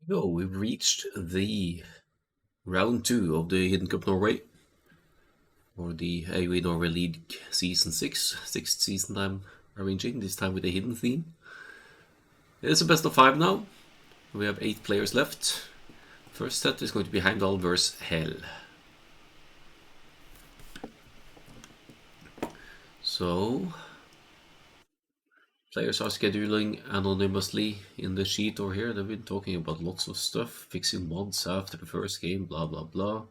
Yo, we've reached the round 2 of the Hidden Cup Norway, or the AOE Norway League Season 6, sixth season I'm arranging, this time with a hidden theme. It's a best of 5 now. We have 8 players left. First set is going to be Heimdall vs Hell. So, players are scheduling anonymously in the sheet over here. They've been talking about lots of stuff, fixing mods after the first game, blah blah blah.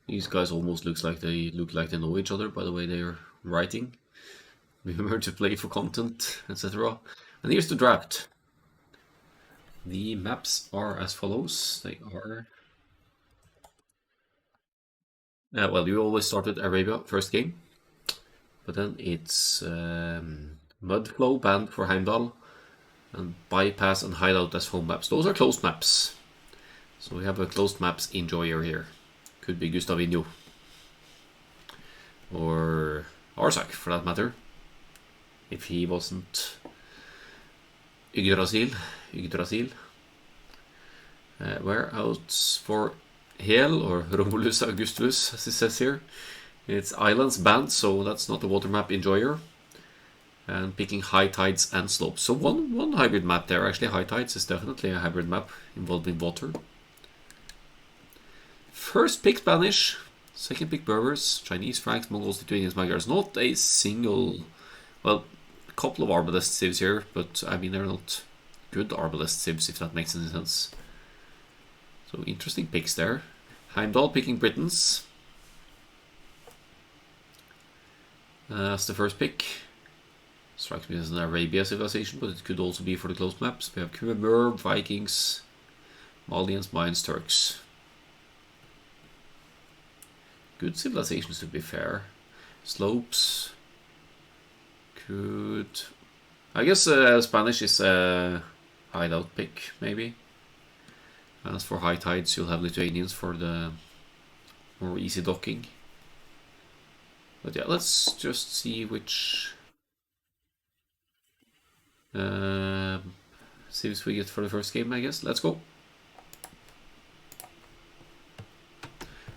These guys almost look like they know each other by the way they're writing. Remember to play for content, etc. And here's the draft. The maps are as follows. They are... well, you always start with Arabia first game. But then it's Mudflow banned for Heimdall, and Bypass and Hideout as home maps. Those are closed maps. So we have a closed maps enjoyer here. Could be Gustavinho. Or Arsak, for that matter. If he wasn't Yggdrasil. Whereas for Hel, or Romulus Augustus, as it says here, it's Islands banned, so that's not a water map enjoyer. And picking high tides and slopes. So one hybrid map there. Actually, high tides is definitely a hybrid map involving water. First pick Spanish, second pick Berbers, Chinese, Franks, Mongols, Lithuanians, Magyars. Not a single, well, a couple of Arbalest civs here, but I mean they're not good Arbalest civs, if that makes any sense. So interesting picks there. Heimdall picking Britons as the first pick. Strikes me as an Arabia civilization, but it could also be for the closed maps. We have Khmer, Vikings, Malians, Mayans, Turks. Good civilizations, to be fair. Slopes could... I guess Spanish is a hideout pick, maybe. As for high tides, you'll have Lithuanians for the more easy docking. But yeah, let's just see which civs we get for the first game, I guess. Let's go.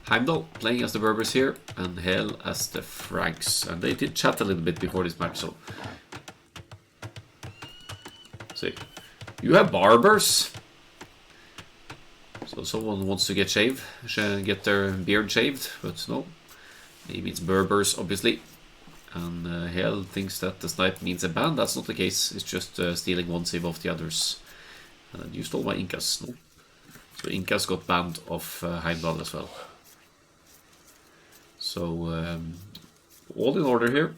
Heimdall playing as the Berbers here, and Hel as the Franks. And they did chat a little bit before this match, so... See. You have barbers? So someone wants to get get their beard shaved, but no. Maybe it's Berbers, obviously. And Hel thinks that the snipe needs a ban. That's not the case. It's just stealing one civ off the others. And you stole my Incas, no? So Incas got banned off Heimdall as well. So all in order here.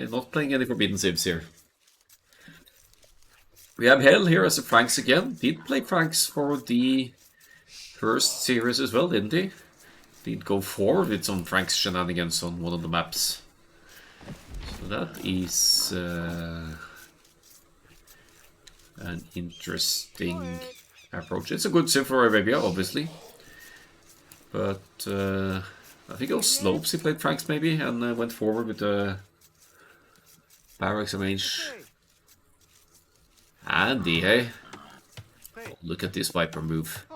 Not playing any forbidden civs here. We have Hel here as a Franks again. Did play Franks for the first series as well, didn't he? Did go forward with some Franks shenanigans on one of the maps. So that is an interesting approach. It's a good civ for Arabia, obviously. But I think on slopes he played Franks maybe, and went forward with the barracks range. Andy, hey? Oh, look at this Viper move.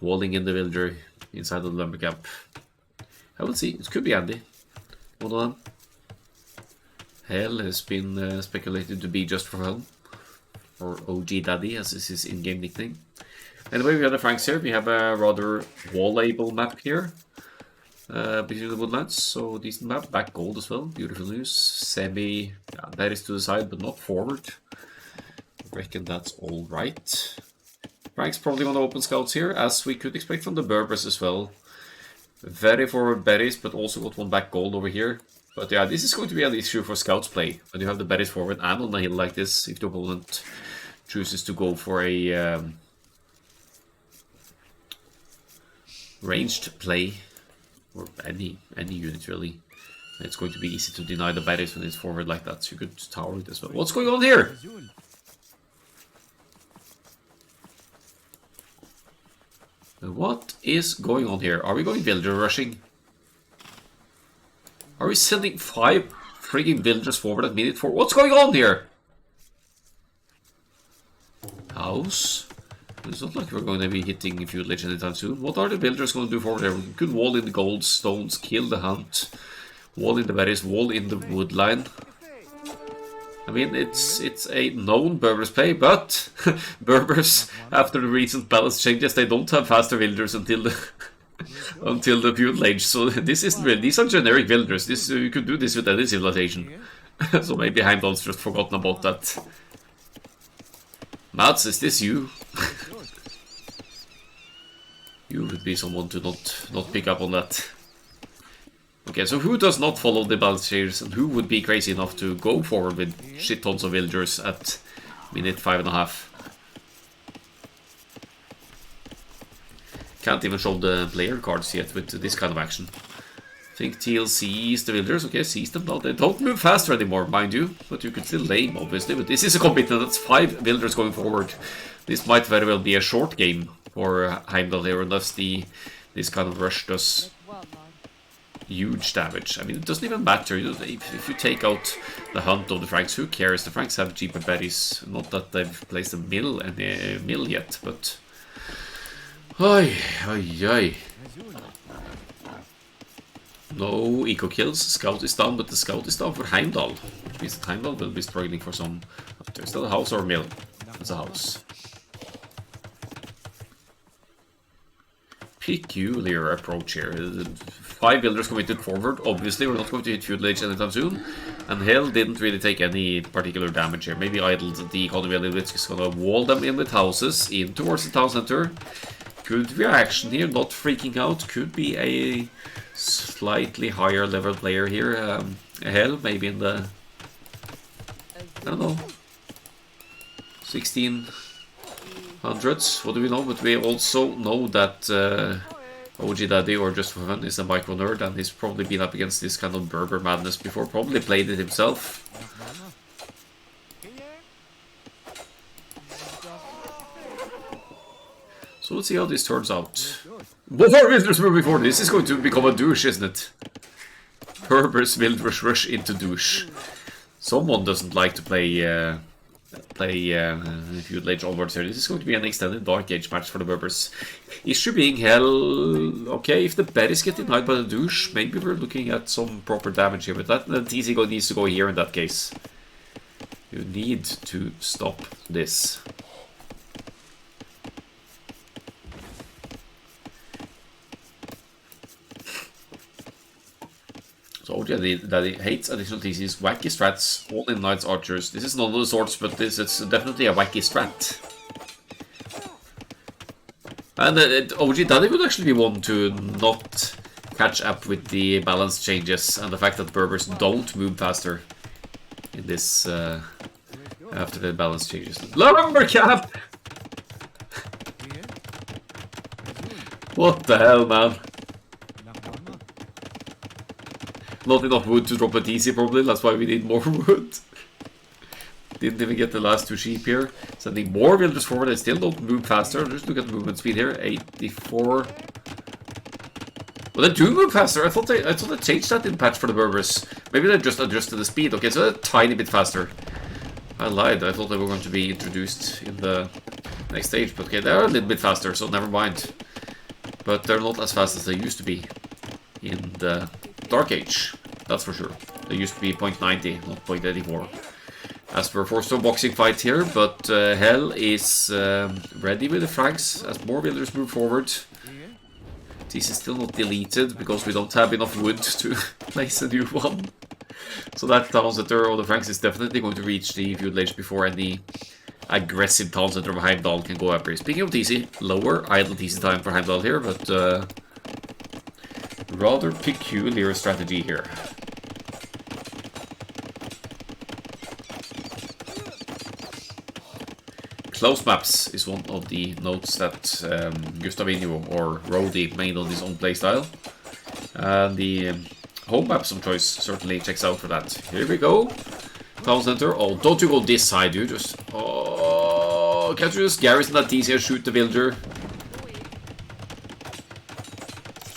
Walling in the villager inside of the lumber camp. I will see, it could be Andy. One of them. Hel has been speculated to be just for fun. Or OG Daddy, as is his in-game nickname. Anyway, we have the Franks here. We have a rather wall-able map here. Between the woodlands, so decent map. Back gold as well, beautiful news. Semi, yeah, that is to the side, but not forward. I reckon that's alright. Franks probably want to open scouts here, as we could expect from the Berbers as well. Very forward berries, but also got one back gold over here. But yeah, this is going to be an issue for scouts play. When you have the berries forward and on a hill like this, if the opponent chooses to go for a ranged play, or any unit really, it's going to be easy to deny the berries when it's forward like that, so you could tower it as well. What's going on here? What is going on here? Are we going villager rushing? Are we sending 5 freaking villagers forward at minute 4? What's going on here? house. It's not like we're going to be hitting feudal age anytime soon. What are the builders going to do forward there? We could wall in the gold stones, kill the hunt, wall in the berries, wall in the wood line. I mean, it's a known Berbers play, but Berbers, after the recent balance changes, they don't have faster villagers until the until the feudal age. So this isn't really, these are generic villagers. This you could do this with any civilization. So maybe Heimdall's just forgotten about that. Mats, is this you? You would be someone to not pick up on that. Okay, so who does not follow the balance changes and who would be crazy enough to go forward with shit tons of villagers at minute 5.5? Can't even show the player cards yet with this kind of action. I think TL sees the villagers. Okay, sees them now. They don't move faster anymore, mind you, but you can still lame, obviously. But this is a commitment. That's 5 villagers going forward. This might very well be a short game for Heimdall here, unless this kind of rush does huge damage. I mean, it doesn't even matter. If you take out the hunt of the Franks, who cares? The Franks have cheaper berries. Not that they've placed a mill yet, but... Ay. No eco kills. Scout is down, but the scout is down for Heimdall, which means that Heimdall will be struggling for some... There's still a house or a mill. It's a house. Peculiar approach here. 5 builders committed forward. Obviously, we're not going to hit feudal age anytime soon. And Hell didn't really take any particular damage here. Maybe idled the economy a little bit. Just gonna wall them in with houses in towards the town center. Good reaction here, not freaking out. Could be a slightly higher level player here. Hell, maybe in the... I don't know. 1600s. What do we know? But we also know that OG Daddy, or Just for Fun, is a micro nerd, and he's probably been up against this kind of Berber madness before. Probably played it himself. So let's see how this turns out. Both our villagers moving forward. This is going to become a douche, isn't it? Berbers villagers rush into douche. Someone doesn't like to play feudal age onwards here. This is going to be an extended Dark Age match for the Berbers. Issue being Hell. Okay, if the berries get denied by the douche, maybe we're looking at some proper damage here. But that TC needs to go here in that case. You need to stop this. So Daddy hates additional TCs, wacky strats, all in knights, archers. This is none of the sorts, but this is definitely a wacky strat. And OG Daddy would actually be one to not catch up with the balance changes and the fact that Berbers don't move faster in this after the balance changes. Lumbercap! What the hell, man? Not enough wood to drop a TC probably, that's why we need more wood. Didn't even get the last 2 sheep here. Sending more villagers forward, they still don't move faster. Just look at the movement speed here, 84. Well, they do move faster. I thought they changed that in patch for the Berbers. Maybe they just adjusted the speed. Okay, so they're a tiny bit faster. I lied, I thought they were going to be introduced in the next stage. But okay, they're a little bit faster, so never mind. But they're not as fast as they used to be in the Dark Age, that's for sure. They used to be 0.90, not 0.84. As per Forstone boxing fight here, but Hell is ready with the frags as more villagers move forward. This is still not deleted because we don't have enough wood to place a new one. So that town center of the Franks is definitely going to reach the feudal age before any aggressive town center of Heimdall can go up here. Speaking of TC, lower idle TC time for Heimdall here, but rather peculiar strategy here. Close maps is one of the notes that Gustavino or Rody made on his own playstyle. And the home maps of choice certainly checks out for that. Here we go. Town center. Oh, don't you go this side, you just... Oh, can't you just garrison that TC and shoot the villager?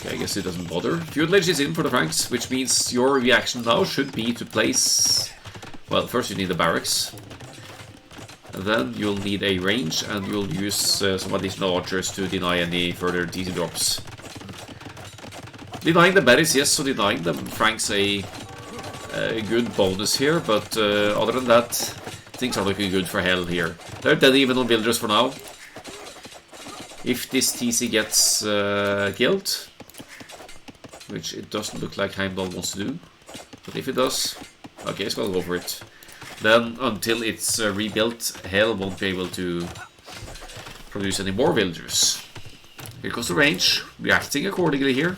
I guess it doesn't bother. Feudal Age is in for the Franks, which means your reaction now should be to place... Well, first you need the barracks. then you'll need a range, and you'll use some additional archers to deny any further TC drops. Denying the berries, yes, so denying them Frank's a good bonus here, but other than that, things are looking good for Hell here. They're dead even on villagers for now. If this TC gets killed, which it doesn't look like Heimdall wants to do, but if it does, okay, it's gonna go for it. Then, until it's rebuilt, Hell won't be able to produce any more villagers. Here goes the range, reacting accordingly here.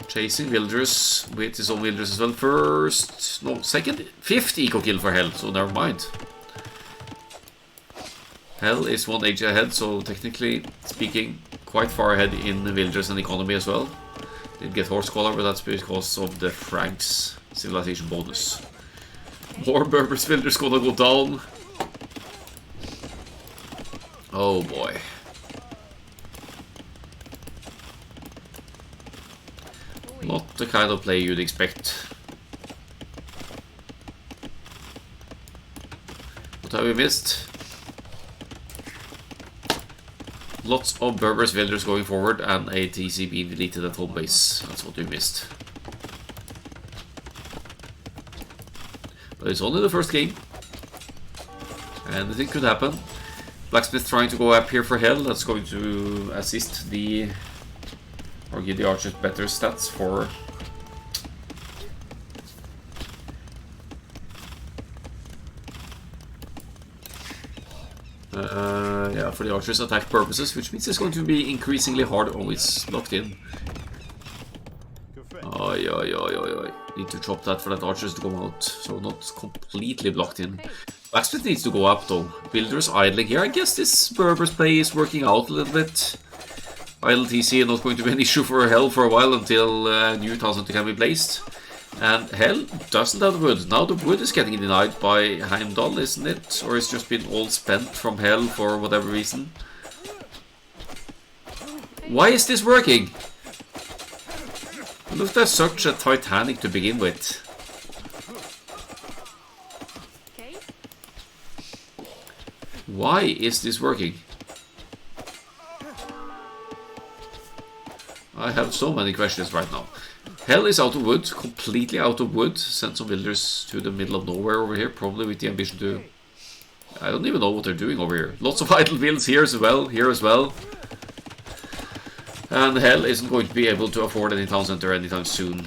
Chasing villagers with his own villagers as well. First, no, second, fifth eco kill for Hell, so never mind. Hell is 1 age ahead, so technically speaking, quite far ahead in the villagers and economy as well. Did get horse collar, but that's because of the Frank's civilization bonus. More Berbers villagers gonna go down. Oh boy. Not the kind of play you'd expect. What have we missed? Lots of Berbers villagers going forward and a TC being deleted at home base. That's what we missed. But it's only the first game. Anything could happen. Blacksmith trying to go up here for Hell. That's going to assist the... or give the archers better stats for... yeah, for the archers' attack purposes, which means it's going to be increasingly hard. Oh, it's locked in. Oi, oi, oi, oi, oi. Need to chop that for that archers to come out, so not completely blocked in. Blacksmith needs to go up though. Builders idling here. I guess this Berber's play is working out a little bit. Idle TC not going to be an issue for Hell for a while until new town center can be placed. And Hell doesn't have the wood. Now the wood is getting denied by Heimdall, isn't it? Or it's just been all spent from Hell for whatever reason. Why is this working? It looked like such a Titanic to begin with. Why is this working? I have so many questions right now. Hell is out of wood, completely out of wood. Send some villagers to the middle of nowhere over here, probably with the ambition to... I don't even know what they're doing over here. Lots of idle builds here as well, And Hell isn't going to be able to afford any town center anytime soon.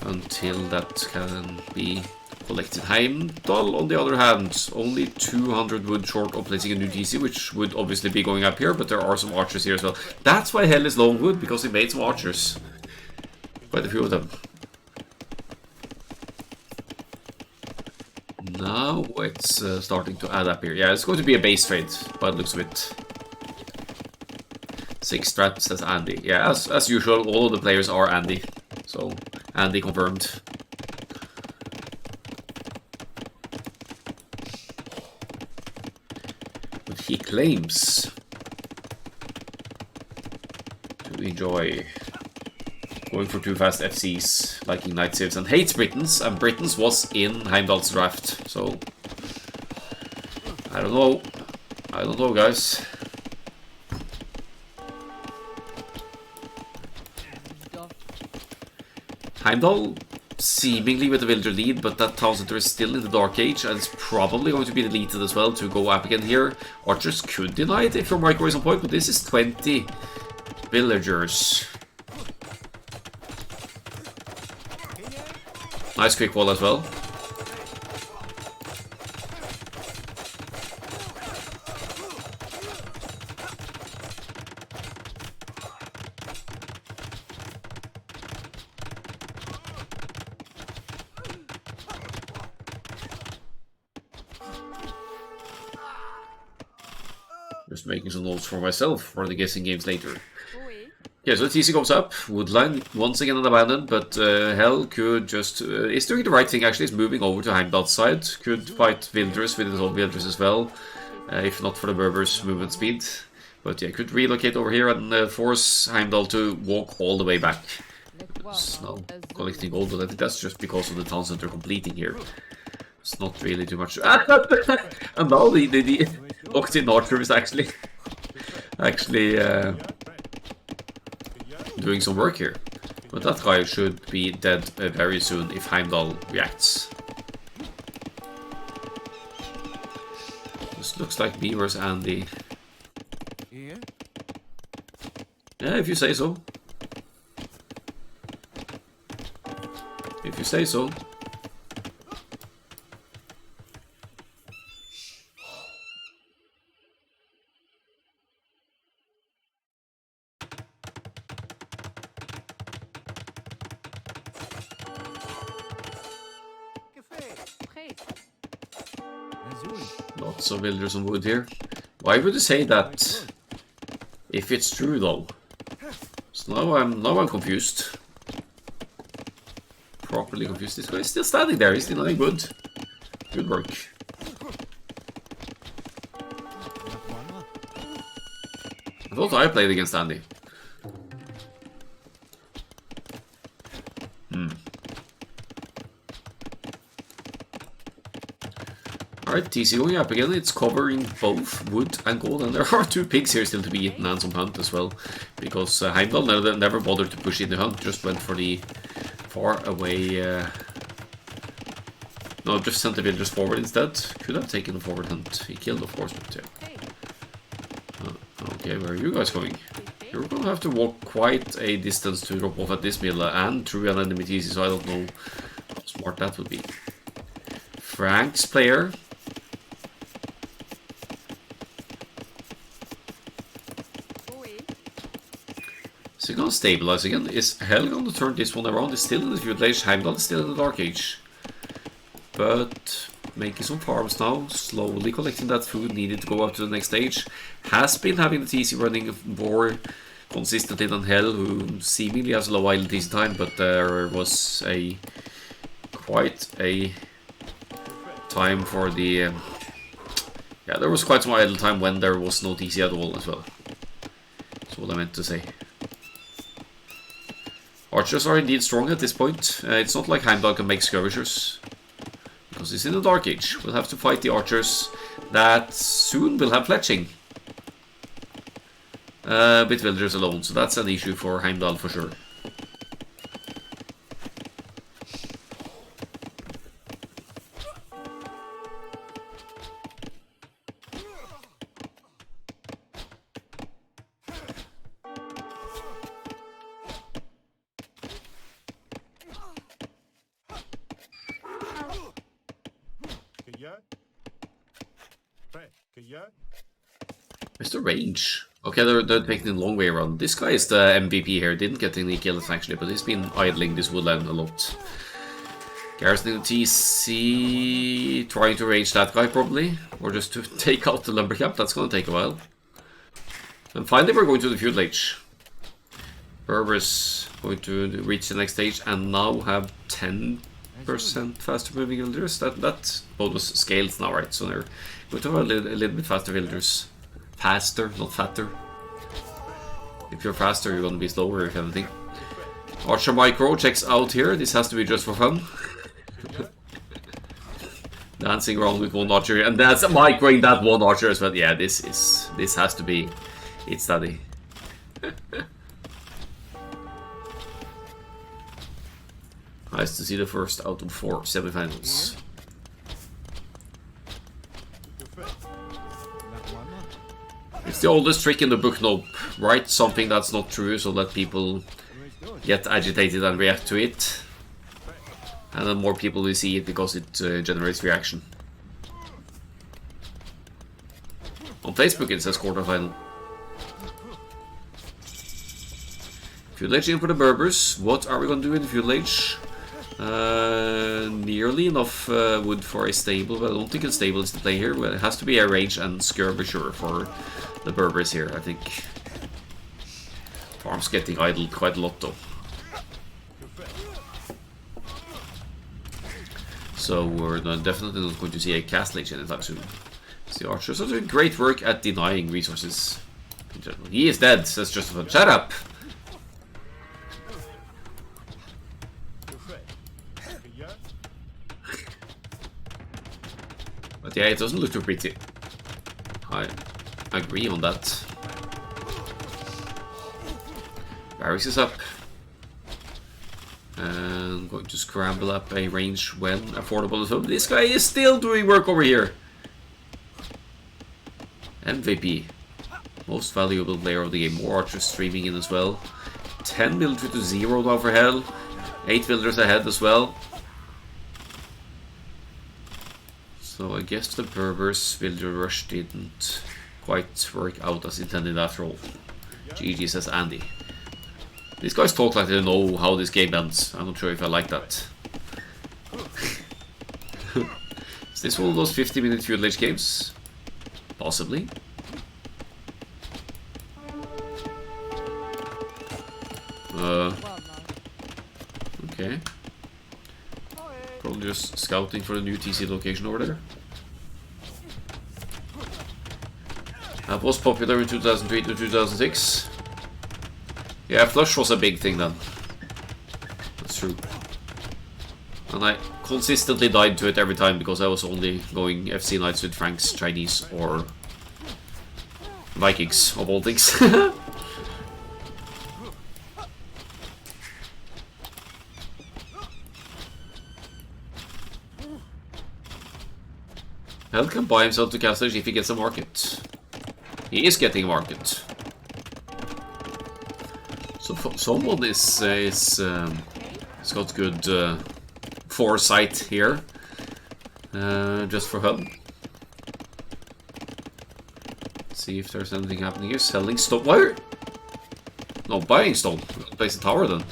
Until that can be collected. Heimdall, on the other hand, only 200 wood short of placing a new DC, which would obviously be going up here, but there are some archers here as well. That's why Hell is low on wood, because he made some archers. Quite a few of them. Now it's starting to add up here. Yeah, it's going to be a base trade, by the looks of it. 6 strats, that's Andy. Yeah, as usual, all of the players are Andy. So, Andy confirmed. But he claims to enjoy going for too fast FCs, liking night saves, and hates Britons, and Britons was in Heimdall's draft, so... I don't know, guys. Heimdall seemingly with the villager lead, but that town center is still in the Dark Age, and it's probably going to be deleted as well to go up again here. Archers could deny it if your micro is on point, but this is 20 villagers. Nice quick wall as well. Just making some notes for myself for the guessing games later. Okay, so the TC goes up. Woodline once again abandoned, but Hell could just... is doing the right thing actually, is moving over to Heimdall's side. Could fight villagers with his own villagers as well, if not for the Berbers' movement speed. But yeah, could relocate over here and force Heimdall to walk all the way back. It's now collecting gold, but I think that's just because of the town center completing here. It's not really too much. A And now the Octin Archer is actually doing some work here. But that guy should be dead very soon if Heimdall reacts. This looks like me versus Andy. Yeah, if you say so. If you say so. Lots of villagers on wood here. Why would you say that if it's true though? So now I'm confused. Properly confused. This guy is still standing there, he's still doing good. Good work. I thought I played against Andy. Alright, TC going up again. It's covering both wood and gold, and there are 2 pigs here still to be eaten and some hunt as well. Because Heimdall never bothered to push in the hunt, just went for the far away... No, just sent the villagers forward instead. Could have taken the forward hunt. He killed, of course, but yeah. Okay, where are you guys going? You're gonna have to walk quite a distance to drop off at this mill and through an enemy TC, so I don't know how smart that would be. Frank's player. Is he gonna stabilize again? Is Hell gonna turn this one around? It's still in the feudal age. Heimdall is still in the dark age. But making some farms now, slowly collecting that food needed to go up to the next stage. Has been having the TC running more consistently than Hell, who seemingly has a low idle TC time, but there was quite a time for the... yeah, there was quite some idle time when there was no TC at all as well. That's what I meant to say. Archers are indeed strong at this point. It's not like Heimdall can make skirmishers, because it's in the Dark Age. We'll have to fight the archers that soon will have fletching. With villagers alone, so that's an issue for Heimdall for sure. Where's the range? Okay, they're taking the long way around. This guy is the MVP here. Didn't get any kills actually, but he's been idling this woodland a lot. Garrisoning the TC, trying to range that guy probably, or just to take out the lumber camp. That's gonna take a while. And finally, we're going to the feudal age. Berber's going to reach the next stage and now have 10% faster moving villagers. That bonus scales now, right? So they're going to have a little bit faster villagers. Faster, not fatter. If you're faster, you're going to be slower, kind of thing. Archer Micro checks out here. This has to be just for fun. Dancing around with one archer, and that's microing that one archer as well. Yeah, this has to be it's daddy. Nice to see the first out of 4 semifinals. It's the oldest trick in the book, nope. Write something that's not true so that people get agitated and react to it. And then more people will see it because it generates reaction. On Facebook it says quarterfinal. Feudal Age in for the Berbers. What are we going to do in the Feudal Age? Nearly enough wood for a stable, but I don't think a stable is the play here. Well, it has to be a range and skirmisher for the Berbers here, I think. Farm's getting idled quite a lot though. So we're definitely not going to see a castle age anytime soon. So the archers are doing great work at denying resources in general. He is dead, says Justin. Shut up! But yeah, it doesn't look too pretty. I agree on that. Barracks is up. And going to scramble up a range when affordable as well. This guy is still doing work over here. MVP. Most valuable player of the game. More archers streaming in as well. 10 military to 0 now for Hell. 8 villagers ahead as well. So I guess the Berbers villager rush didn't quite work out as intended after all. GG, says Andy. These guys talk like they know how this game ends. I'm not sure if I like that. Is this one of those 50-minute feudal age games? Possibly. Okay. Probably just scouting for the new TC location over there. That was popular in 2003 to 2006. Yeah, Flush was a big thing then. That's true. And I consistently died to it every time because I was only going FC Knights with Franks, Chinese, or Vikings, of all things. Hell can buy himself to Castlage if he gets a market. He is getting a market. So someone is got good foresight here, just for fun. Let's see if there's anything happening here. Selling stone. Where? No, buying stone. Place a tower then.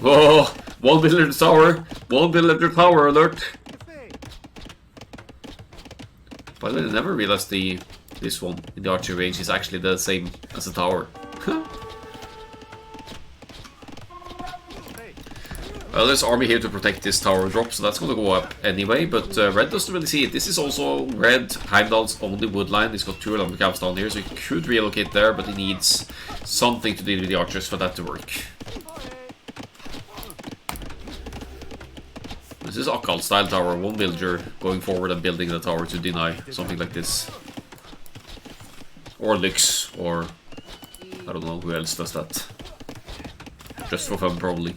Whoa! 1 villager tower. 1 villager tower alert. By the way, I never realized this one in the archery range is actually the same as the tower. Well, there's army here to protect this tower drop, so that's going to go up anyway, but Red doesn't really see it. This is also Red, Heimdall's only wood line. He's got 2 lumber camps down here, so he could relocate there, but he needs something to deal with the archers for that to work. This is Akkal style tower, 1 villager going forward and building the tower to deny something like this. Or Lux, or I don't know who else does that. Just for fun, probably.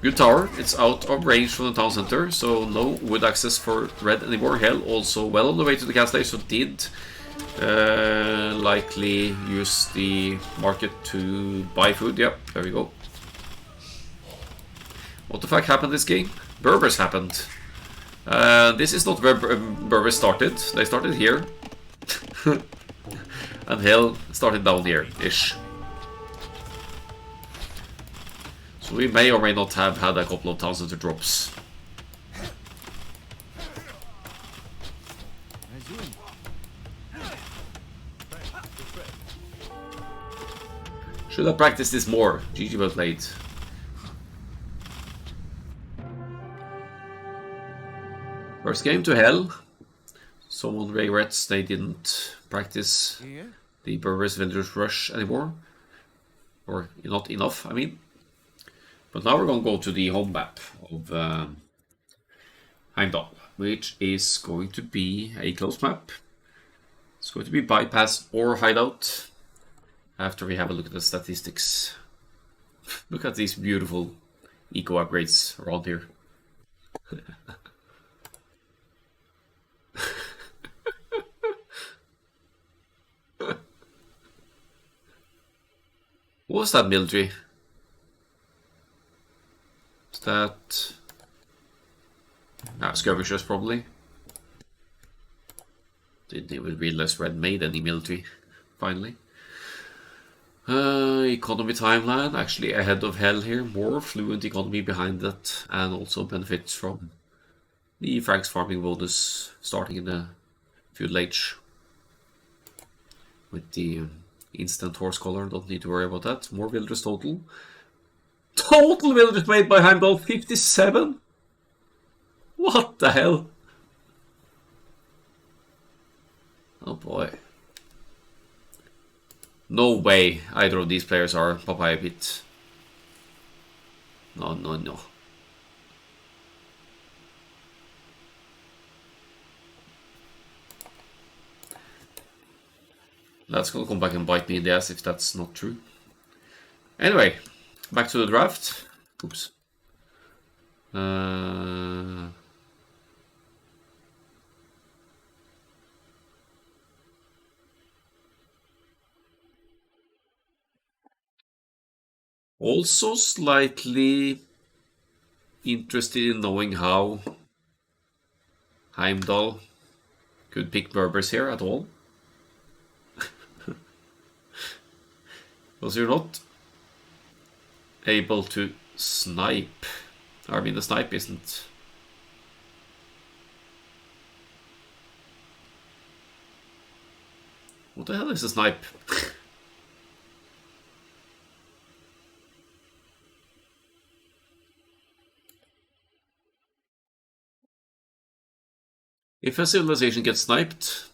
Good tower. It's out of range from the town center, so no wood access for Red anymore. Hell also well on the way to the castle, so did likely use the market to buy food. Yep, there we go. What the fuck happened this game? Berbers happened. This is not where Berbers started. They started here. And Hell started down here-ish. So we may or may not have had a couple of town center drops. Should I practice this more? GG well played. First game to Hell. Someone regrets they didn't practice the Berbers Villagers Rush anymore. Or not enough, I mean. But now we're going to go to the home map of Heimdall, which is going to be a close map. It's going to be bypass or hideout after we have a look at the statistics. Look at these beautiful eco upgrades around here. What was that military? Is that... skirmishers probably. Didn't even realize Red made any military, finally. Economy timeline, actually ahead of Hell here. More fluent economy behind that, and also benefits from the Frank's farming bonus starting in the feudal age. With the instant horse color, don't need to worry about that. More villagers total. Total villagers made by Heimdall, 57? What the hell? Oh boy. No way either of these players are Papaya Pit. No, no, no. That's gonna come back and bite me in the ass if that's not true. Anyway, back to the draft. Oops. Also slightly interested in knowing how Heimdall could pick Berbers here at all. Because you're not able to snipe. I mean, the snipe isn't... What the hell is a snipe? If a civilization gets sniped,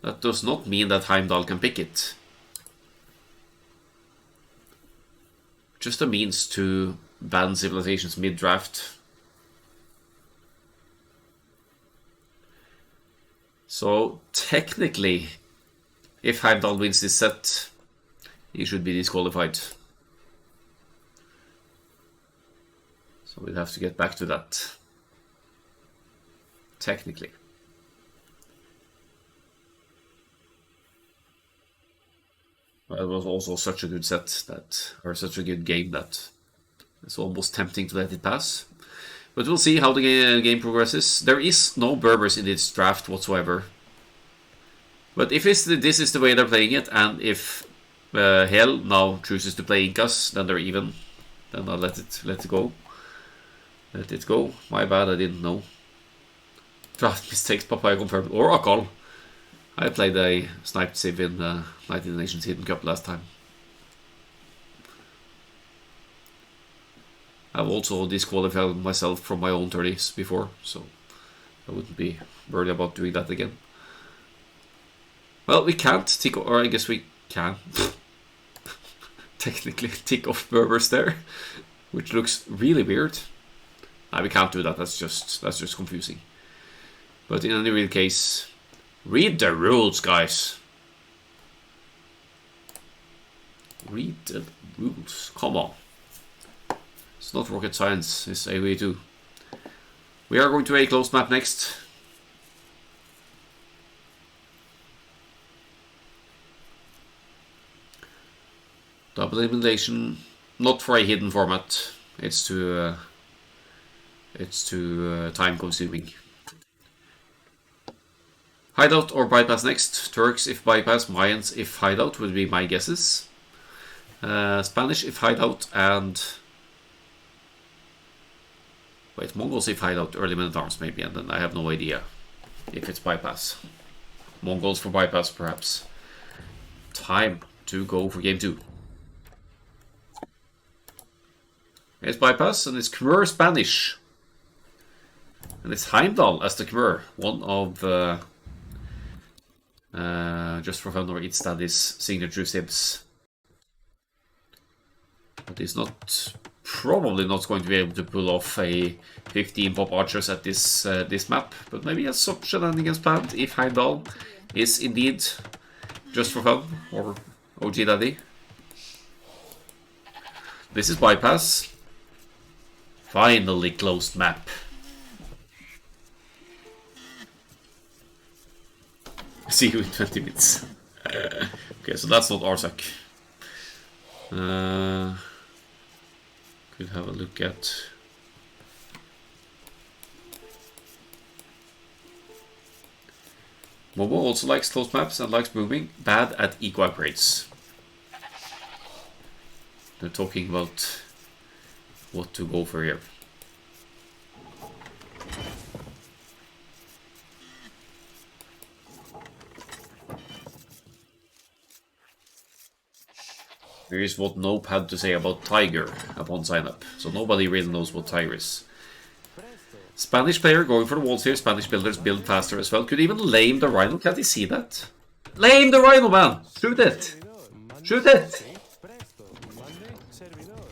that does not mean that Heimdall can pick it. Just a means to ban civilizations mid-draft. So, technically, if Heimdall wins this set, he should be disqualified. So we'll have to get back to that. Technically. It was also such a good set that, or such a good game that it's almost tempting to let it pass. But we'll see how the game progresses. There is no Berbers in this draft whatsoever. But if this is the way they're playing it, and if Hell now chooses to play Incas, then they're even. Then I'll let it go. Let it go. My bad, I didn't know. Draft mistakes, Papaya confirmed. Or Akkal. I played a sniped civ in the Night in the Nations Hidden Cup last time. I've also disqualified myself from my own 30s before, so I wouldn't be worried about doing that again. Well, we can't tick off, or I guess we can technically tick off Berbers there, which looks really weird. No, we can't do that, that's just confusing. But in any real case, read the rules, guys. Read the rules. Come on. It's not rocket science, it's AOE 2. We are going to a closed map next. Double elimination, not for a hidden format. It's too time consuming. Hideout or bypass next. Turks if bypass, Mayans if hideout would be my guesses. Spanish if hideout, and wait, Mongols if hideout, early men at arms maybe, and then I have no idea if it's bypass. Mongols for bypass perhaps. Time to go for game 2. It's bypass, and it's Khmer Spanish. And it's Heimdall as the Khmer, one of Just for Fun or It's Daddy's signature sibs. But he's probably not going to be able to pull off a 15 pop archers at this map. But maybe he has some shenanigans planned if Heimdall is indeed Just for Fun or OG Daddy. This is bypass. Finally closed map. See you in 20 minutes. Okay, so that's not Arsak. Could have a look at... Momo also likes closed maps and likes booming. Bad at eco upgrades. They're talking about what to go for here. Here is what Nope had to say about Tiger upon sign-up. So nobody really knows what Tiger is. Spanish player going for the walls here. Spanish builders build faster as well. Could even lame the Rhino. Can't you see that? Lame the Rhino, man! Shoot it! Shoot it!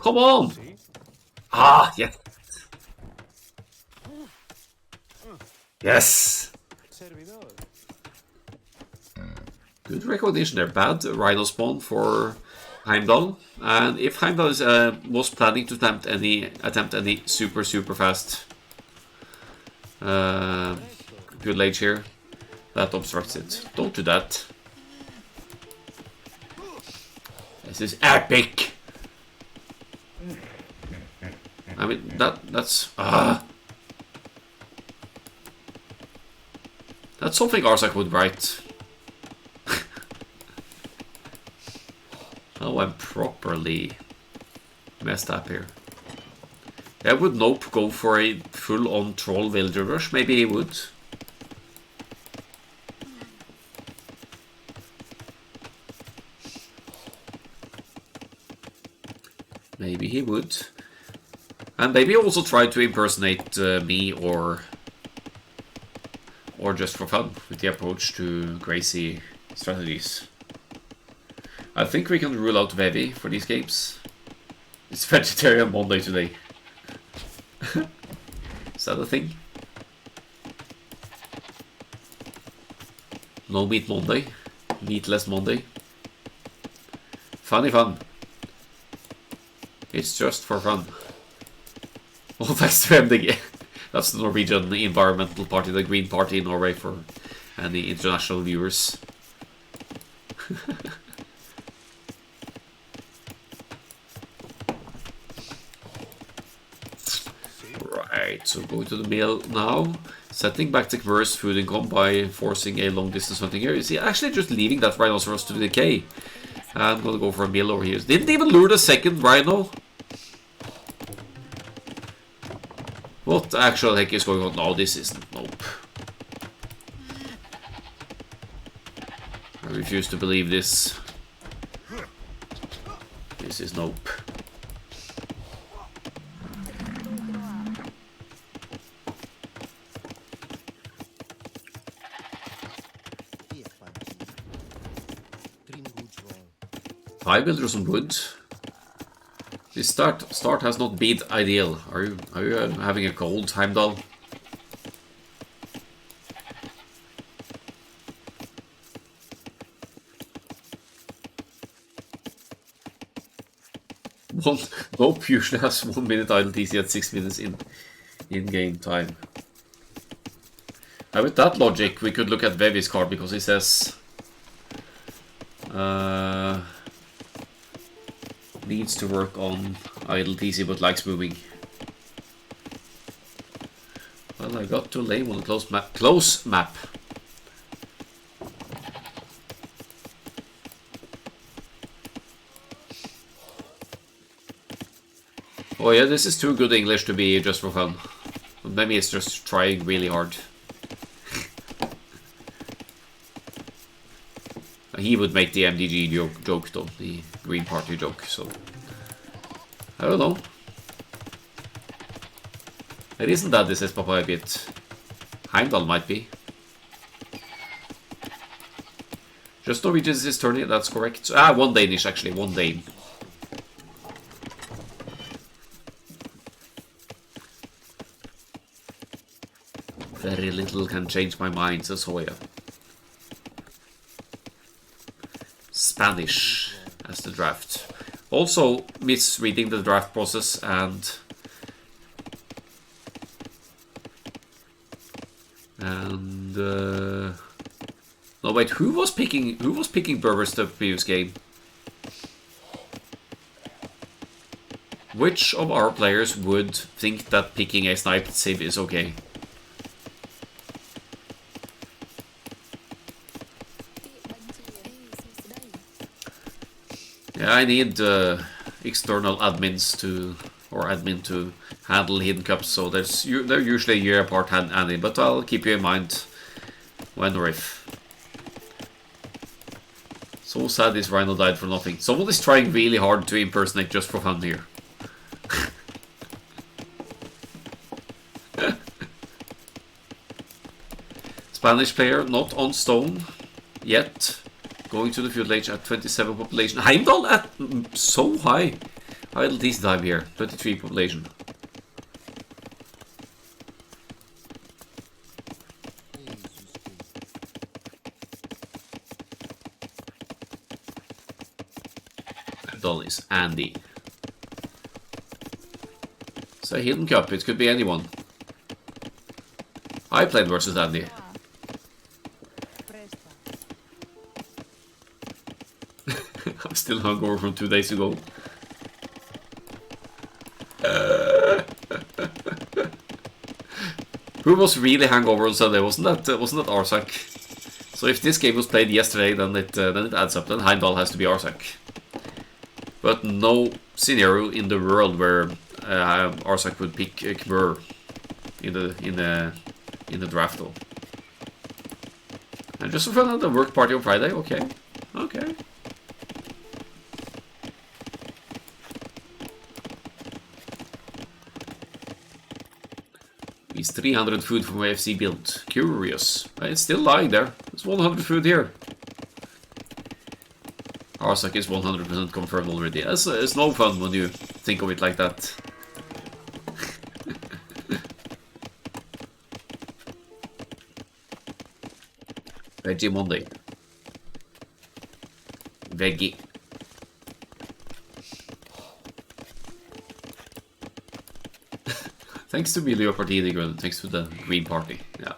Come on! Ah, yes! Yes! Good recognition there. Bad Rhino spawn for Heimdall. And if Heimdall is, was planning to attempt any super fast good age here, that obstructs it. Don't do that. This is epic. I mean that's something Arsak would write. Oh, I'm properly messed up here. Yeah, would Nope go for a full-on troll villager rush? Maybe he would. Maybe he would. And maybe also try to impersonate me or just for fun with the approach to Gracie strategies. I think we can rule out Vevi for these games. It's Vegetarian Monday today. Is that a thing? No meat Monday. Meatless Monday. Funny fun. It's just for fun. All thanks to MDG. That's the Norwegian environmental party, the Green Party in Norway for any international viewers. Right, so going to the mill now. Setting back the Khmer's food income by forcing a long distance hunting here. Is he actually just leaving that rhinoceros to decay? I'm gonna go for a mill over here. Didn't even lure the second rhino. What the actual heck is going on? No, this isn't Nope. I refuse to believe this. This is Nope. I build some wood. This start has not been ideal. Are you having a cold, Heimdall? Nope usually has 1 minute idle TC at 6 minutes in game time. With that logic, we could look at Vevi's card because he says needs to work on idle TC but likes moving. Well, I got too lame on a close map. Oh yeah, this is too good English to be just for fun. Maybe it's just trying really hard. He would make the MDG joke though, the Green Party joke, so... I don't know. It isn't that this is Papa a bit. Heimdall might be. Just Norwegian is his turn, that's correct. Ah, 1 Danish actually, 1 Dane. Very little can change my mind, says Hoya. Spanish as the draft. Also misreading the draft process and no wait, who was picking Berbers the previous game? Which of our players would think that picking a sniped civ is okay? Yeah, I need external admins admin to handle hidden cups, so they're usually a year apart, Annie, but I'll keep you in mind when or if. So sad this rhino died for nothing. Someone is trying really hard to impersonate just for fun here. Spanish player, not on stone yet. Going to the field age at 27 population. Heimdall at so high. Idle this time here, 23 population. Heimdall is Andy. So Hidden Cup, it could be anyone. I played versus Andy. I'm still hungover from 2 days ago. Who was really hangover on Sunday? Wasn't that Arsak? So if this game was played yesterday, then it adds up. Then Heimdall has to be Arsak. But no scenario in the world where Arsak would pick Kmur in the draft though. And just for fun at the work party on Friday. Okay, okay. It's 300 food from AFC build. Curious. It's still lying there. There's 100 food here. Arsak is 100% confirmed already. It's no fun when you think of it like that. Veggie Monday. Veggie. Thanks to Emilio Partidi, thanks to the Green Party. Yeah.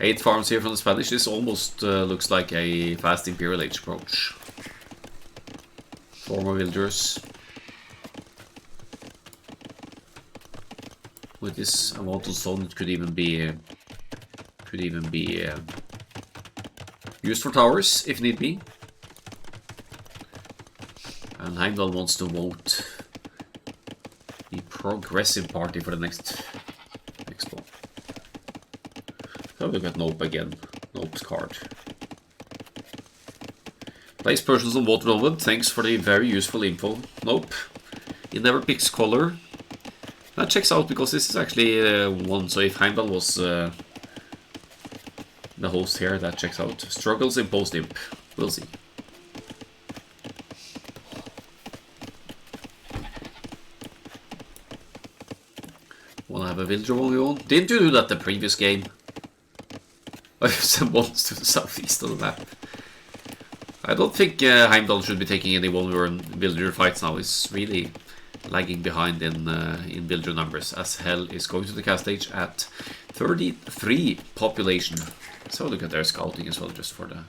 8 farms here from the Spanish. This almost looks like a fast Imperial Age approach. 4 more villagers. With this amount of stone, it could even be used for towers if need be. And Heimdall wants to vote the progressive party for the next one. So we got Nope again. Nope's card. Place persons on Water Velvet. Thanks for the very useful info. Nope. He never picks color. That checks out because this is actually one. So if Heimdall was the host here, that checks out. Struggles in post-imp. We'll see. Wanna have a villager on your own? Didn't you do that the previous game? I sent ones to the southeast of the map. I don't think Heimdall should be taking any one-turn villager fights now. He's really lagging behind in villager numbers, as Hell is going to the cast stage at 33 population. So look at their scouting as well, just for the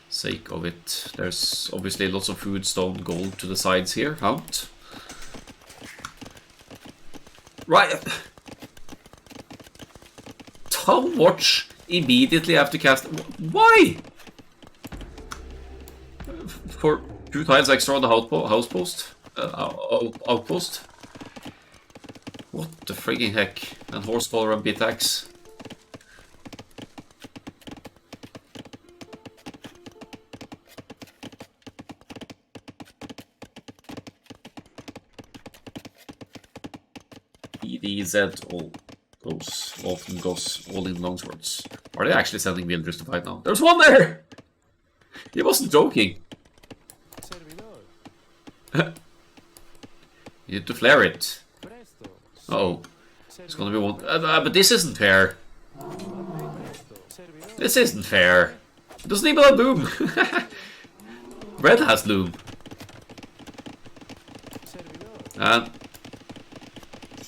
sake of it. There's obviously lots of food, stone, gold to the sides here. Hunt. Right. Town watch immediately after cast. Why? For 2 tiles extra on the outpost. What the frigging heck? And horsepower and bitax. EDZ all often goes all in longswords. Are they actually sending villagers to fight now? There's one there! He wasn't joking. You need to flare it. Uh oh. It's gonna be one. But this isn't fair. This isn't fair. It doesn't even have loom. Red has loom.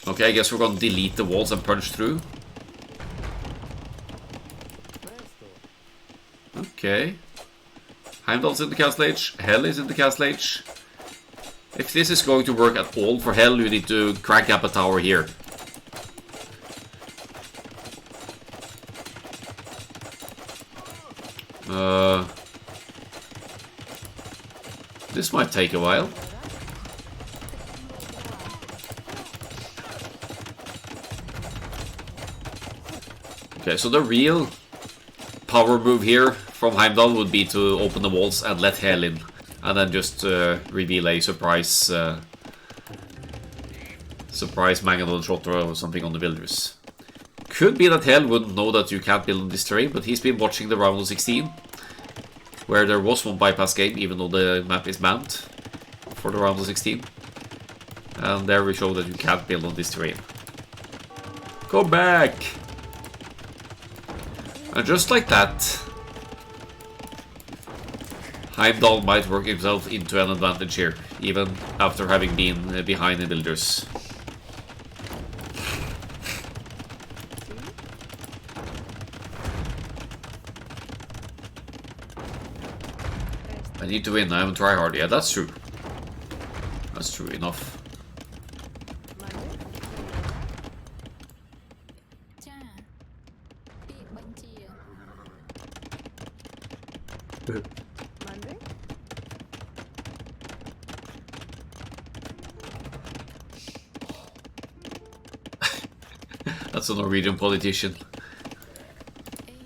Okay, I guess we're gonna delete the walls and punch through. Okay. Heimdall's in the castle age. Hell is in the castle age. If this is going to work at all for Hell, you need to crank up a tower here. This might take a while. Okay, so the real power move here from Heimdall would be to open the walls and let Hell in. And then just reveal a surprise Mangonel shot or something on the villagers. Could be that Hell wouldn't know that you can't build on this terrain, but he's been watching the round of 16, where there was one bypass game, even though the map is banned for the round of 16. And there we show that you can't build on this terrain. Go back! And just like that, Heimdall might work himself into an advantage here, even after having been behind in villagers. I need to win, I haven't tried hard. Yeah, that's true. That's true enough. That's a Norwegian politician.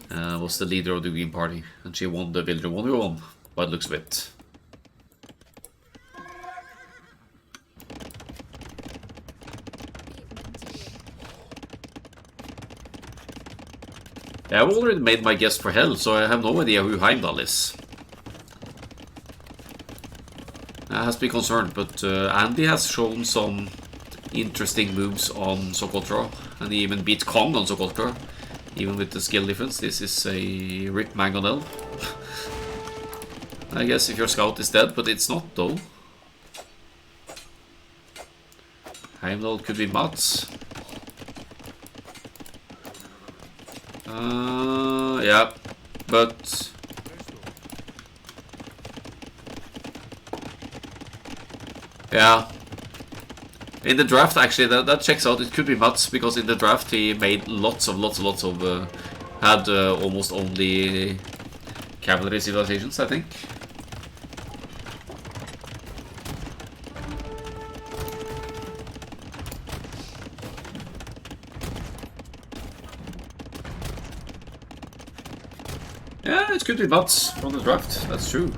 Was the leader of the Green Party, and she won the Villager 1v1 by the looks of it. Yeah, I've already made my guess for hell, so I have no idea who Heimdall is. I has to be concerned, but Andy has shown some interesting moves on Sokoltra, and he even beat Kong on Sokoltra, even with the skill difference. This is a rip mangonel. I guess if your scout is dead, but it's not though. Heimdall could be Mats. Yeah, but yeah. In the draft, actually, that checks out. It could be Mats, because in the draft he made lots of had almost only cavalry civilizations, I think. Yeah, it could be Mats from the draft. That's true.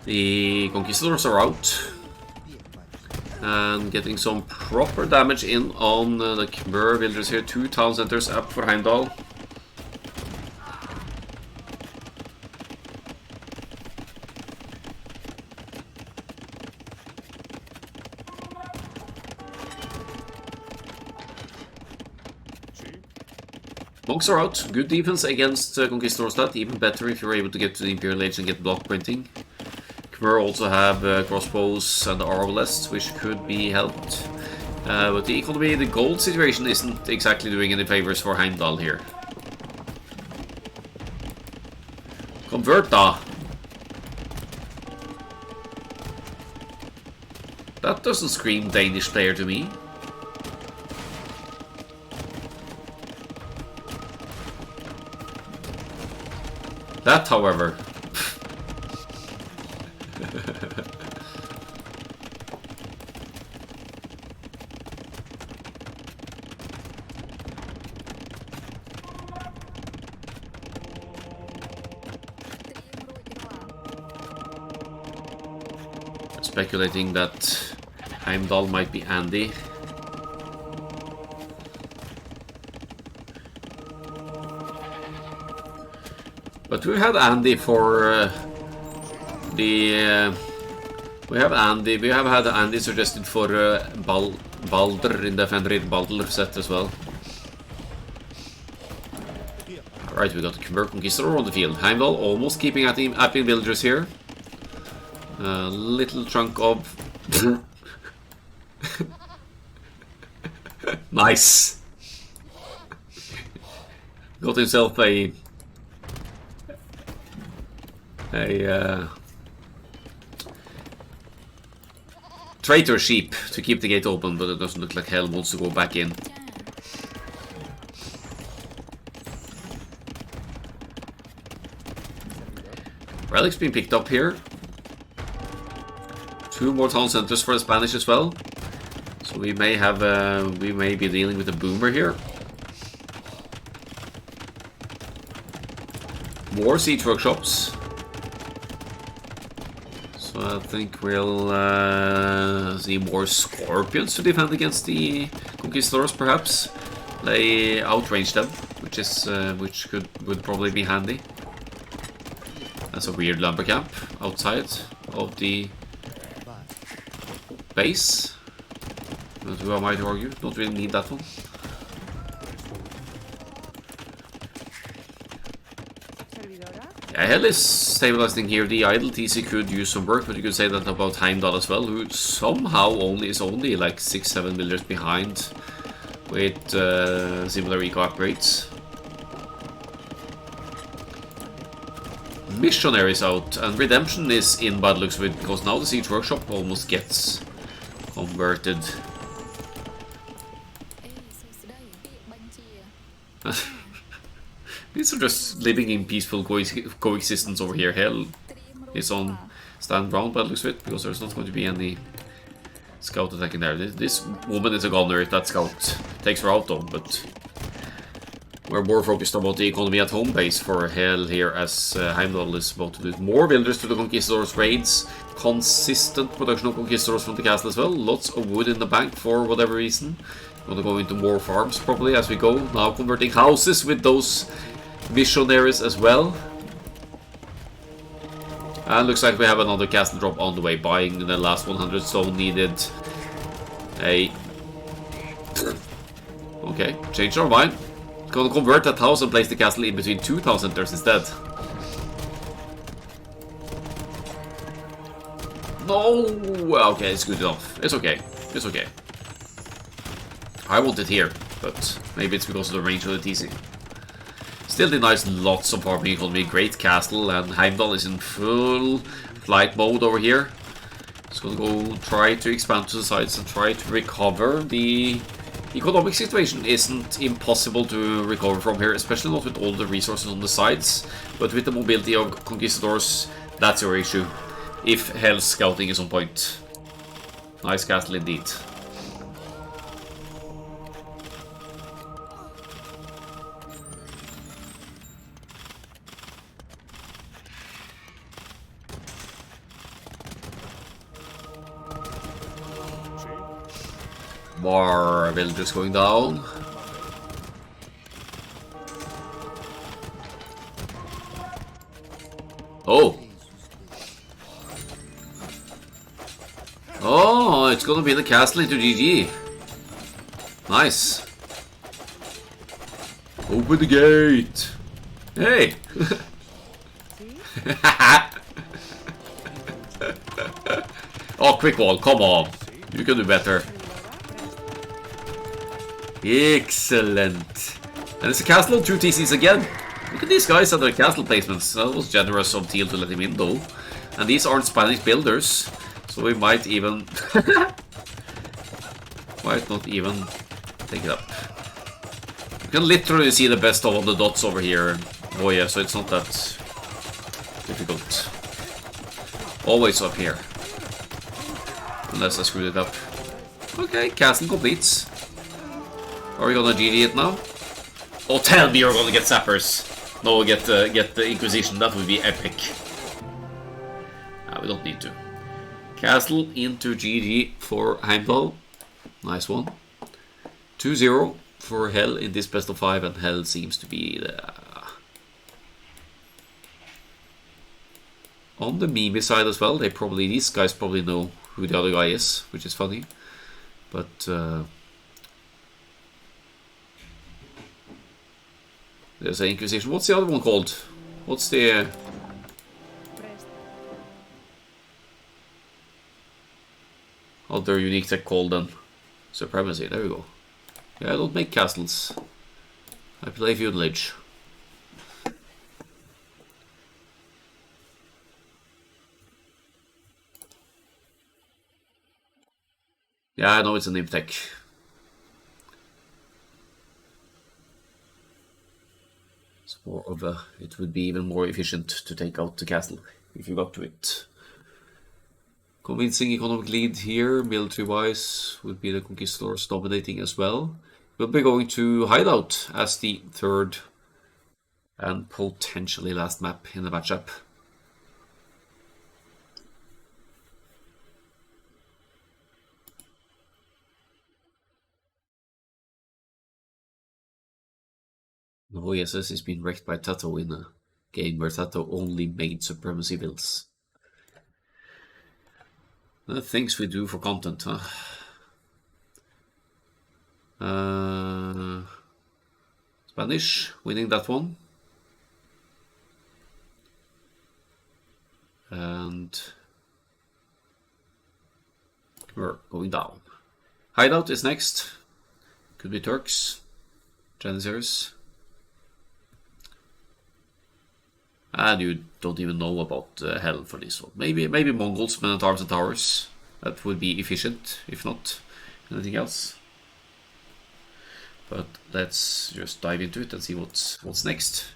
The Conquistadors are out. And getting some proper damage in on the Khmer villagers here. 2 town centers up for Heimdall. Monks are out. Good defense against Conquistadors. That even better if you're able to get to the Imperial Age and get block printing. Khmer also have crossbows and RO8, which could be helped. But the economy, the gold situation isn't exactly doing any favors for Heimdall here. Converta! That doesn't scream Danish player to me. That, however... Speculating that Heimdall might be Andy. But we had Andy for we have had Andy suggested for Balder in the Fenrir Balder set as well. Alright, we got a Khmer Conquistador on the field. Heimdall almost keeping at the Appin villagers here. A little chunk of... Nice! Got himself a traitor sheep to keep the gate open, but it doesn't look like hell wants to go back in. Relic's being picked up here. 2 more town centers for the Spanish as well. So we may have we may be dealing with a boomer here. More siege workshops. So I think we'll see more scorpions to defend against the Conquistadors, perhaps. They outrange them, which would probably be handy. That's a weird lumber camp outside of the base. But who am I to argue? Don't really need that one. Yeah, Hell is stabilizing here. The idle TC could use some work, but you could say that about Heimdall as well, who somehow is only like 6-7 millimeters behind with similar eco upgrades. Missionaries out, and Redemption is in by the looks of it, because now the Siege Workshop almost gets converted. These are just living in peaceful coexistence over here. Hell is on stand ground by the looks of it, because there's not going to be any scout attacking there. This woman is a gunner if that scout takes her out though, but we're more focused about the economy at home base for Hell here, as Heimdall is about to do more builders to the Conquistadors raids. Consistent production of Conquistadors from the castle as well. Lots of wood in the bank for whatever reason. Gonna go into more farms probably as we go. Now converting houses with those missionaries as well. And looks like we have another castle drop on the way. Buying the last 100 stone needed. Okay, change our mind. Gonna convert that house and place the castle in between 2,000 centers instead. No! Okay, it's good enough. It's okay. It's okay. I want it here, but maybe it's because of the range of the TC. Still denies lots of farming economy. Great castle, and Heimdall is in full flight mode over here. It's gonna go try to expand to the sides and try to recover. The economic situation isn't impossible to recover from here, especially not with all the resources on the sides, but with the mobility of Conquistadors, that's your issue. If Hell's scouting is on point. Nice castle indeed. More villagers going down. Oh! Oh, it's gonna be the castle into GG. Nice. Open the gate. Hey! Oh, quick wall, come on. You can do better. Excellent. And it's a castle on 2 TCs again. Look at these guys and their castle placements. That was generous of Teal to let him in though. And these aren't Spanish builders. So we might even... might not even take it up. You can literally see the best of all the dots over here. Oh yeah, so it's not that difficult. Always up here. Unless I screwed it up. Okay, castle completes. Are we gonna GG it now? Oh, tell me you're gonna get sappers. No, get the Inquisition. That would be epic. We don't need to. Castle into GG for Heimdall. Nice one. 2-0 for Hell in this best of 5, and Hell seems to be the... on the Mimi side as well. These guys probably know who the other guy is, which is funny. But there's an Inquisition. What's the other one called? What's the... other unique tech called then? Supremacy, there we go. Yeah, I don't make castles. I play feudalage. Yeah, I know it's an imp tech. It's more of a... it would be even more efficient to take out the castle if you got to it. Convincing economic lead here, military-wise, would be the Conquistadors dominating as well. We'll be going to Hideout as the third and potentially last map in the matchup. Oh yes, this has been wrecked by Tato in a game where that only made supremacy builds. The things we do for content, huh? Spanish, winning that one. And we're going down. Hideout is next. Could be Turks, Janissaries. And you don't even know about hell for this one. Maybe Mongols, men at arms and towers. That would be efficient, if not anything else. But let's just dive into it and see what's next.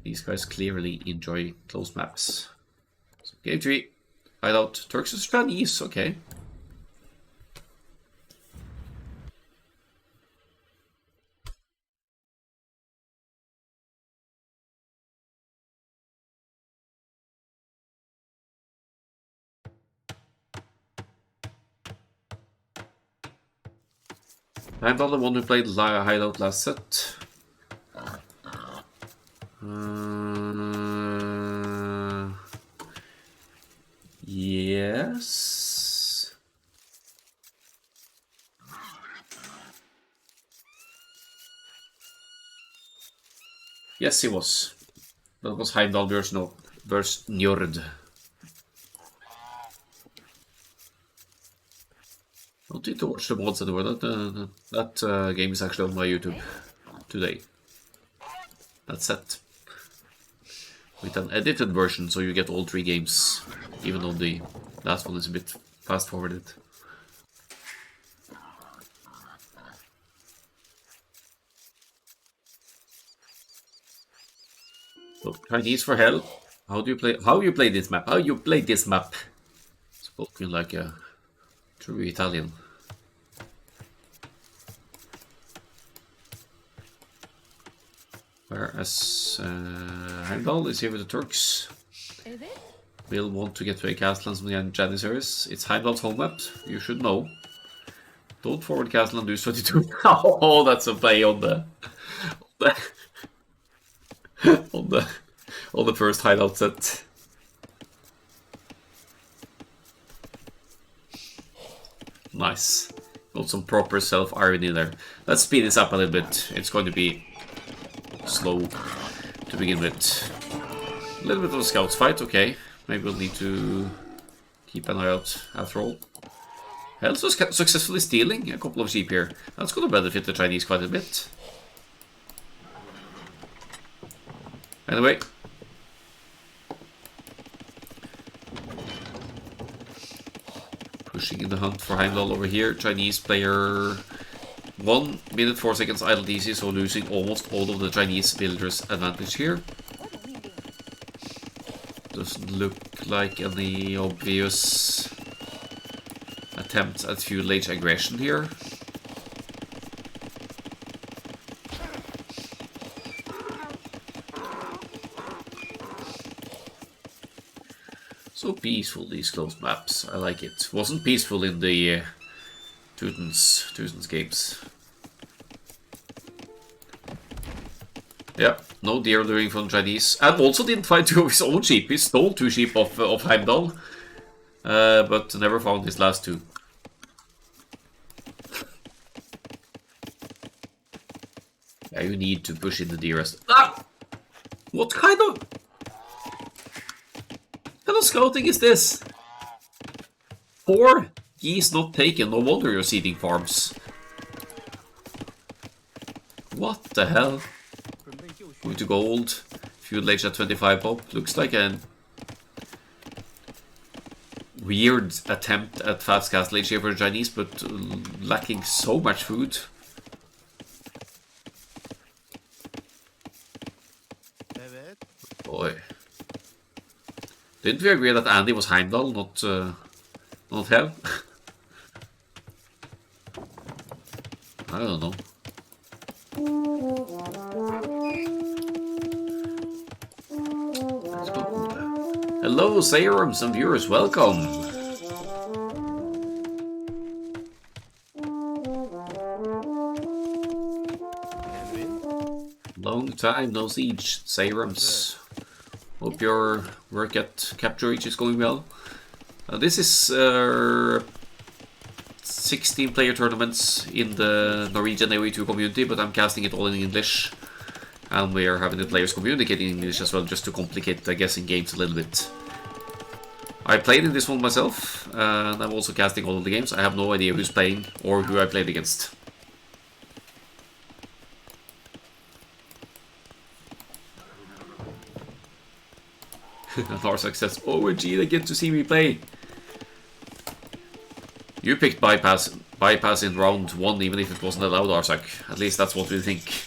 These guys clearly enjoy close maps. So, game 3, Hideout, Turks and Chinese, okay. Heimdall, the one who played Hideout last set. Yes. Yes, he was. That was Heimdall versus Njord. Don't need to watch the mods anymore. That game is actually on my YouTube today. That's set. With an edited version, so you get all 3 games, even though the last one is a bit fast forwarded. So, Chinese for hell. How you play this map? How you play this map? Spoken like a true Italian. Whereas Heimdall is here with the Turks. Will want to get to a castle and some Janissaries. It's Heimdall's home map, you should know. Don't forward castle and do 22. Oh, that's a play on the on the first Hideout set. Nice. Got some proper self-irony there. Let's speed this up a little bit. It's going to be slow to begin with. A little bit of a scouts fight, okay. Maybe we'll need to keep an eye out after all. Also successfully stealing a couple of sheep here. That's going to benefit the Chinese quite a bit. Anyway. Pushing in the hunt for Heimdall over here. Chinese player 1 minute 4 seconds idle DC, so losing almost all of the Chinese villagers' advantage here. Doesn't look like any obvious attempts at feudal age aggression here. So peaceful, these closed maps. I like it. Wasn't peaceful in the Teutons games. Yeah, no deer luring from Chinese. And also didn't find 2 of his own sheep. He stole 2 sheep of Heimdall. But never found his last 2. Yeah, you need to push in the deer. Ah! What kind of scouting is this? 4 geese not taken. No wonder you're seeding farms. What the hell? Going to gold. Feudal age at 25 pop. Looks like a weird attempt at fast castle age here for the Chinese, but lacking so much food. Boy. Didn't we agree that Andy was Heimdall, not hell? I don't know. Let's go. Hello, Sayrum, some viewers, welcome. Long time no siege, Sayrums. Hope your work at Capture Reach is going well. This is 16 player tournaments in the Norwegian AOE2 community, but I'm casting it all in English. And we are having the players communicate in English as well, just to complicate the guessing games a little bit. I played in this one myself, and I'm also casting all of the games. I have no idea who's playing or who I played against. Narsak says, OMG, they get to see me play. You picked bypass in round 1, even if it wasn't allowed, Arsak. At least that's what we think.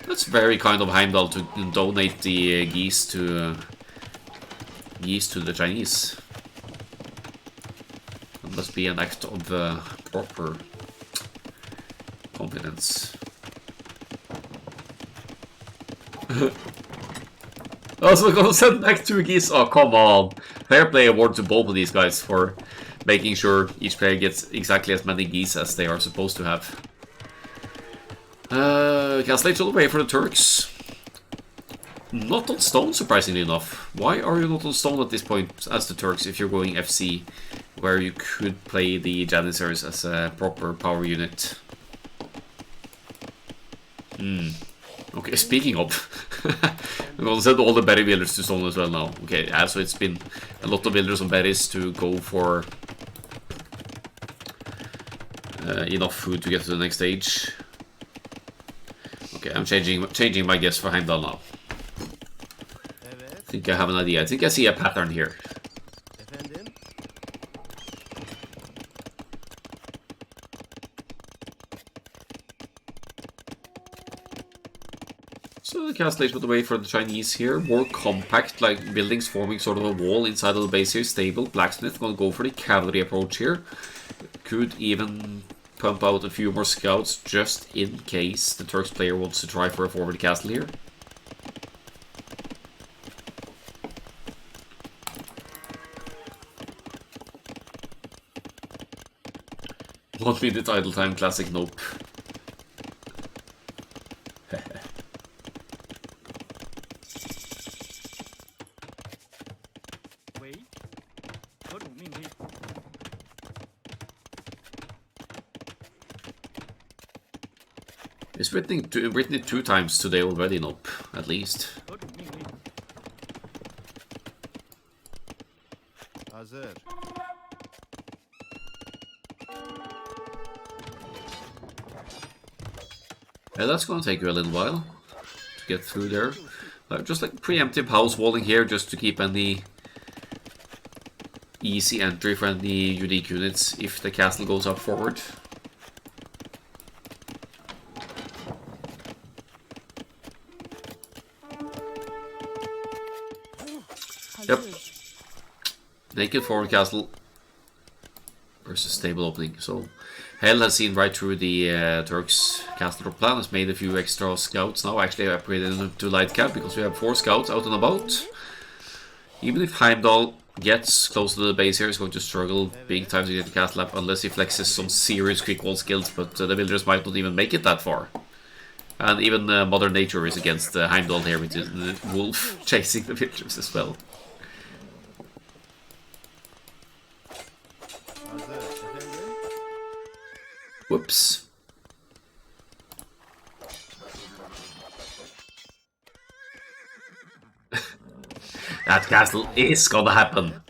That's very kind of Heimdall to donate the geese to the Chinese. That must be an act of proper confidence. Also gonna send back 2 geese. Oh, come on. Fair play award to both of these guys for making sure each player gets exactly as many geese as they are supposed to have. Castle all the way for the Turks. Not on stone, surprisingly enough. Why are you not on stone at this point as the Turks if you're going FC, where you could play the Janissaries as a proper power unit? Okay, speaking of, we're gonna send all the berry builders to stone as well now. Okay, yeah, so it's been a lot of builders on berries to go for enough food to get to the next stage. Okay, I'm changing my guess for Heimdall now. I think I have an idea. I think I see a pattern here. So the castle is put away for the Chinese here. More compact, like buildings forming sort of a wall inside of the base here. Stable. Blacksmith gonna go for the cavalry approach here. Could even pump out a few more scouts just in case the Turks player wants to try for a forward castle here. Won't be the idle time classic, nope. It's written it 2 times today already, nope, at least. Yeah, that's gonna take you a little while to get through there. Just like preemptive house walling here, just to keep any easy entry for any unique units if the castle goes up forward. Yep. Naked forward castle versus stable opening. So Hell has seen right through the Turks castle plan, has made a few extra scouts now. Actually, I upgraded them to light cap because we have 4 scouts out and about. Even if Heimdall gets close to the base here, he's going to struggle big time to get the castle up unless he flexes some serious quick wall skills, but the villagers might not even make it that far. And even Mother Nature is against Heimdall here with the wolf chasing the villagers as well. Whoops. That castle is gonna happen.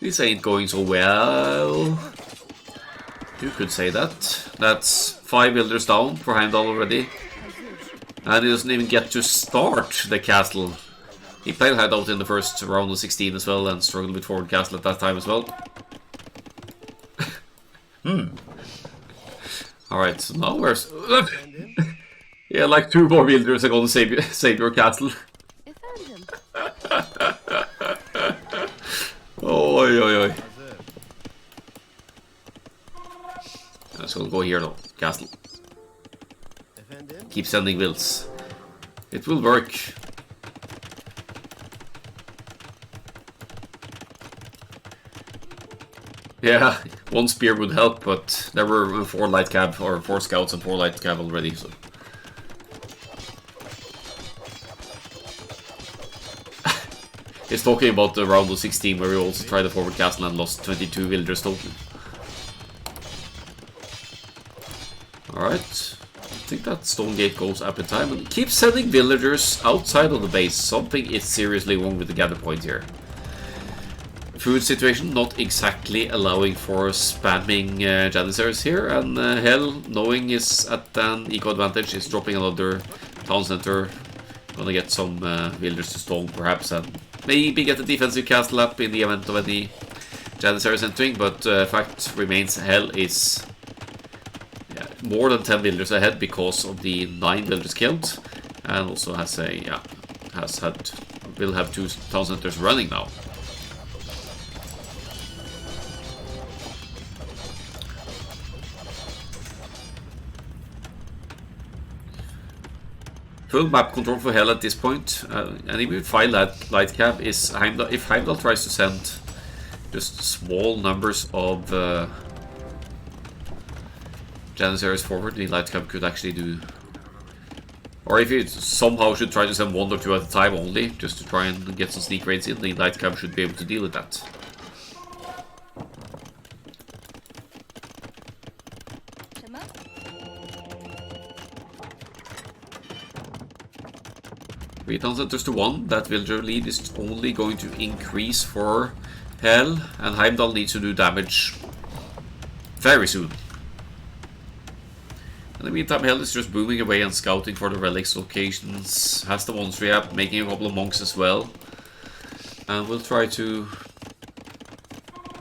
This ain't going so well. You could say that. That's 5 builders down for Heimdall already. And he doesn't even get to start the castle. He played Hideout in the first round of 16 as well and struggled with forward castle at that time as well. Alright, so now where's... yeah, like 2 more builders are gonna save your castle. Oi, oi, oi. Let's go here though, castle. Keep sending builds. It will work. Yeah, one spear would help, but there were 4 light cav, or 4 scouts and 4 light cav already, so... He's talking about the round of 16 where we also tried the forward castle and lost 22 villagers total. Alright, I think that stone gate goes up in time, and keep sending villagers outside of the base. Something is seriously wrong with the gather point here. Food situation not exactly allowing for spamming Janissaries here, and Hell, knowing is at an eco advantage, is dropping another town center. Gonna get some villagers to stone perhaps, and maybe get a defensive castle up in the event of any Janissaries entering, but fact remains Hell is more than 10 villagers ahead because of the 9 villagers killed, and also has a will have 2 town centers running now. Full map control for Hell at this point, and even with 5 light cab is Heimdall. If Heimdall tries to send just small numbers of Janissaries forward, the light cab could actually do. Or if you somehow should try to send 1 or 2 at a time only, just to try and get some sneak raids in, the light cab should be able to deal with that. Three town centers to 1. That villager lead is only going to increase for Hell, and Heimdall needs to do damage very soon. In the meantime, Hell is just booming away and scouting for the relics locations. Has the monastery up, making a couple of monks as well. And we'll try to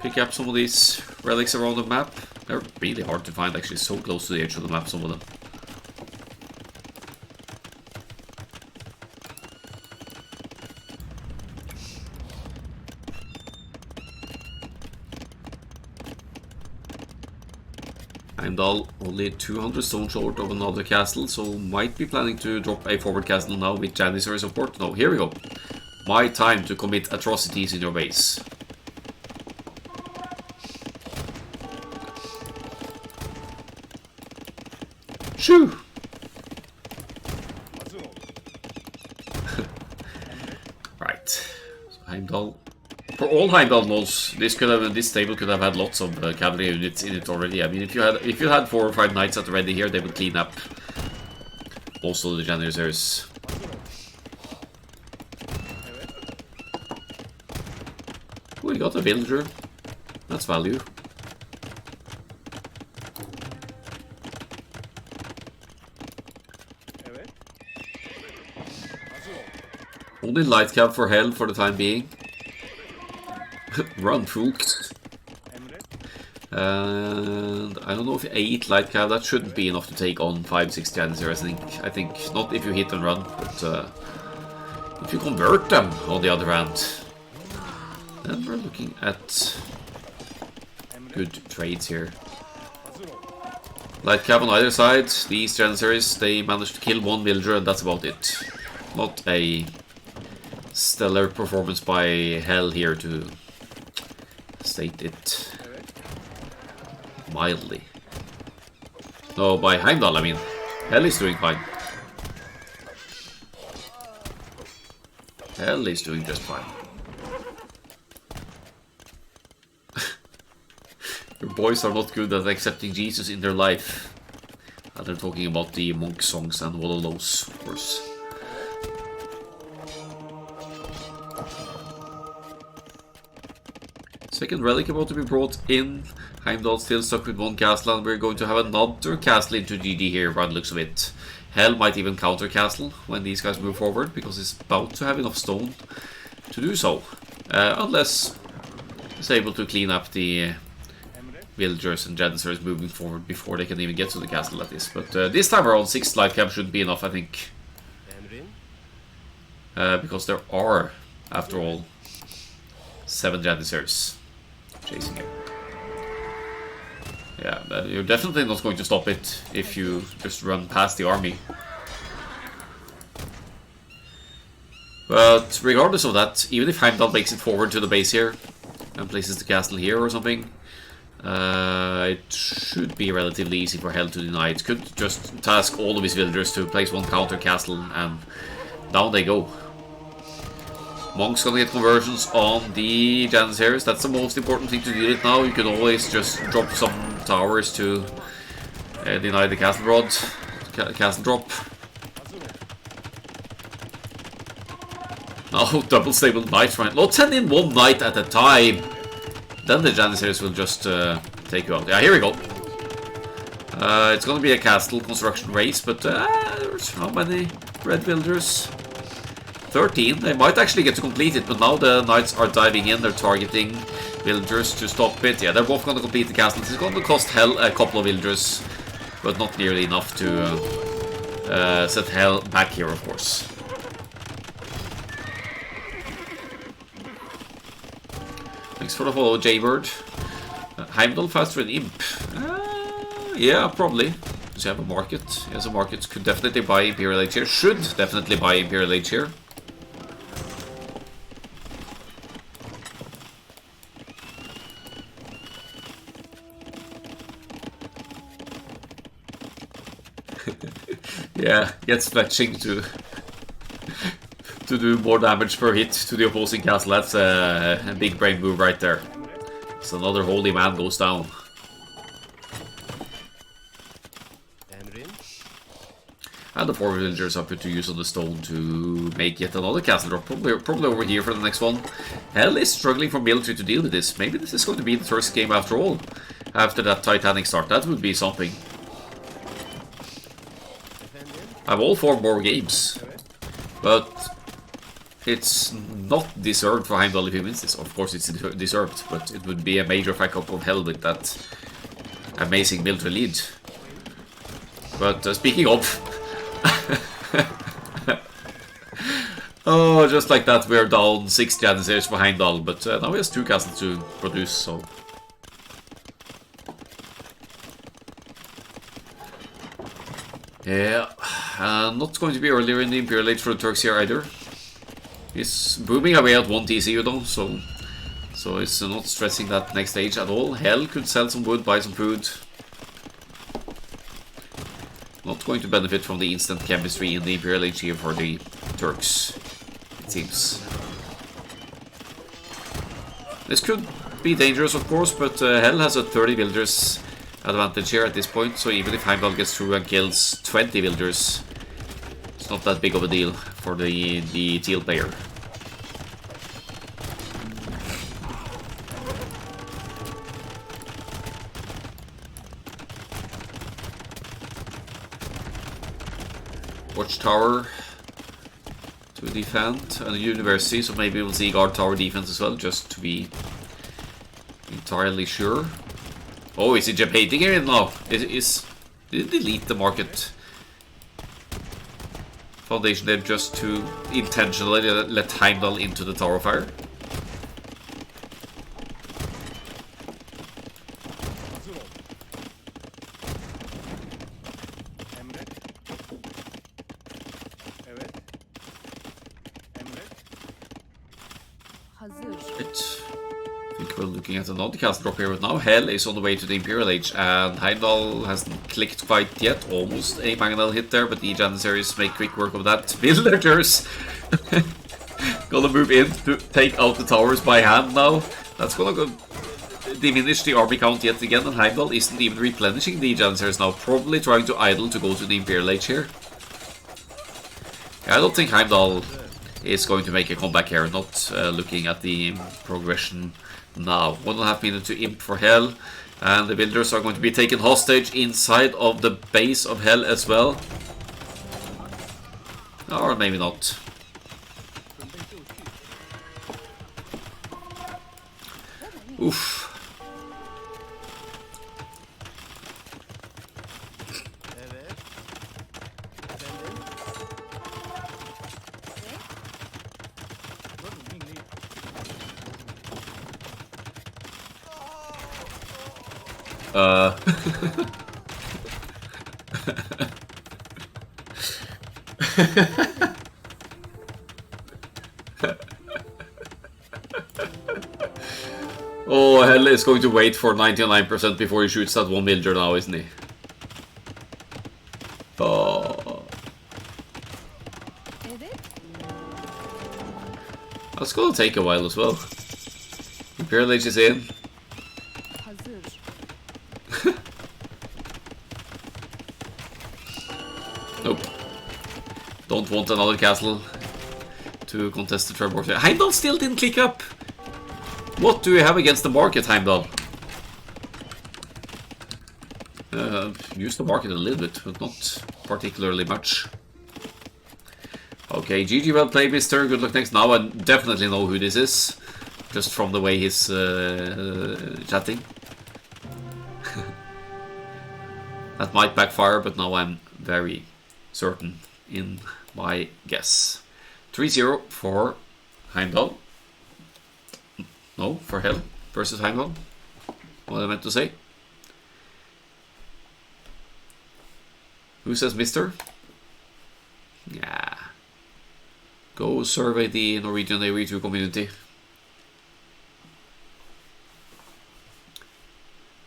pick up some of these relics around the map. They're really hard to find, actually, so close to the edge of the map, some of them. Heimdall only 200 stone short of another castle, so might be planning to drop a forward castle now with Janissary support. No, here we go. My time to commit atrocities in your base. Shoo! Right. So Heimdall. For all Heimdall knows, this table could have had lots of cavalry units in it already. I mean, if you had 4 or 5 knights at the ready here, they would clean up also the Janissaries. Oh, we got a villager. That's value. Only light cab for Hell for the time being. Run, fools. And I don't know if 8 light cab, that shouldn't be enough to take on 5-6 Janissaries. I think not if you hit and run, but if you convert them on the other hand, then we're looking at good trades here. Light cab on either side. These Janissaries, they managed to kill 1 villager and that's about it. Not a stellar performance by Hell here, to state it mildly. No, by Heimdall, I mean. Hell is doing fine. Hell is doing just fine. Your boys are not good at accepting Jesus in their life. And they're talking about the monk songs and all of those, of course. Second relic about to be brought in. Heimdall still stuck with 1 castle, and we're going to have another castle into GG here by the looks of it. Hell might even counter castle when these guys move forward, because it's about to have enough stone to do so. Unless it's able to clean up the villagers and Janissaries moving forward before they can even get to the castle, that is. But this time around, 6 light cab shouldn't be enough, I think. Because there are, after all, 7 Janissaries chasing him. Yeah, you're definitely not going to stop it if you just run past the army. But regardless of that, even if Heimdall makes it forward to the base here and places the castle here or something, It should be relatively easy for Hell to deny. It could just task all of his villagers to place one counter castle, and down they go. Monk's gonna get conversions on the Janissaries. That's the most important thing to do it now. You could always just drop some towers to deny the castle rod, castle drop. No, double stable knights, right? Not send in one knight at a time. Then the Janissaries will just take you out. Yeah, here we go. It's gonna be a castle construction race, but there's how many red builders? 13. They might actually get to complete it, but now the knights are diving in. They're targeting villagers to stop it. Yeah, they're both gonna complete the castle. It's gonna cost Hell a couple of villagers, but not nearly enough to set Hell back here, of course. Thanks for the follow, Jaybird. Heimdall faster than Imp. Yeah, probably. Does he have a market? He has a market. Could definitely buy Imperial Age here. Should definitely buy Imperial Age here. Yeah, gets fletching to do more damage per hit to the opposing castle. That's a big brain move right there. So another holy man goes down. And the 4 villagers are put to use on the stone to make yet another castle drop. Probably over here for the next one. Hell is struggling for military to deal with this. Maybe this is going to be the first game after all. After that Titanic start. That would be something. I'm all for more games. But it's not deserved for Heimdall if he wins this. Of course it's deserved. But it would be a major fuck up of Hell with that amazing military lead. But speaking of... Oh, just like that, we're down 6 Janissaries for Heimdall, but now he has 2 castles to produce, so... Yeah, not going to be earlier in the Imperial Age for the Turks here either. He's booming away at 1 TC, though, so it's not stressing that next stage at all. Hell could sell some wood, buy some food. Not going to benefit from the instant chemistry in the Imperial Age here for the Turks, it seems. This could be dangerous, of course, but Hell has a 30 villagers advantage here at this point, so even if Heimdall gets through and kills 20 villagers, it's not that big of a deal for the teal player. Watchtower to defend, and a university, so maybe we'll see guard tower defense as well, just to be entirely sure. Oh, is he jump-hating here now? Did it delete the market foundation there just to intentionally let Heimdall into the tower fire? I think we're looking at another castle drop here, but now Hell is on the way to the Imperial Age, and Heimdall hasn't clicked quite yet. Almost a mangonel hit there, but the Janissaries make quick work of that. Villagers gonna move in to take out the towers by hand now. That's gonna go diminish the army count yet again, and Heimdall isn't even replenishing the Janissaries now. Probably trying to idle to go to the Imperial Age here. I don't think Heimdall is going to make a comeback here, not looking at the progression now. 1.5 minutes to Imp for Hell, and the villagers are going to be taken hostage inside of the base of Hell as well. Or maybe not. Oof. Oh, Hell is going to wait for 99% before he shoots that one villager now, isn't he? Oh. That's gonna take a while as well. Imperial Age is in. Nope. Don't want another castle to contest the Trevor. Heimdall still didn't click up. What do you have against the market, Heimdall? Use the market a little bit, but not particularly much. Okay, GG, well played, mister. Good luck next. Now I definitely know who this is, just from the way he's chatting. That might backfire, but now I'm very certain in my guess. 3-0 for Heimdall. No, for Hell versus Heimdall. What I meant to say. Who says mister? Yeah. Go survey the Norwegian AOE2 community.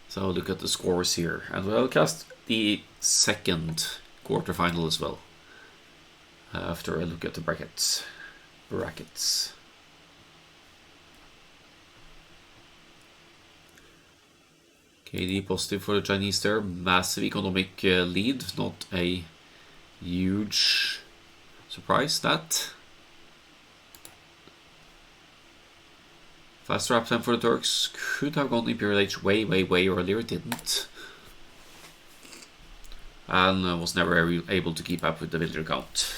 So look at the scores here. And we'll cast the second quarterfinal as well. After I look at the brackets. KD positive for the Chinese there. Massive economic lead. Not a huge surprise, that. Fast wrap time for the Turks. Could have gone Imperial Age way earlier. It didn't. And was never able to keep up with the villager count.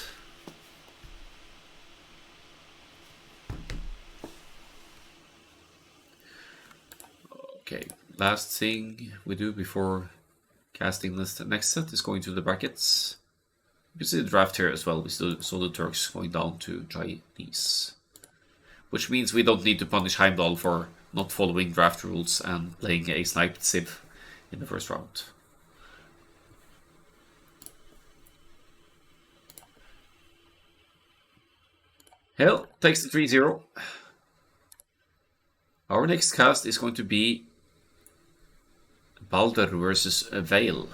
Okay, last thing we do before casting this next set is going to the brackets. You can see the draft here as well. We still saw the Turks going down to Chinese. Which means we don't need to punish Heimdall for not following draft rules and playing a sniped Civ in the first round. Hell takes the 3-0. Our next cast is going to be Balder versus Vale.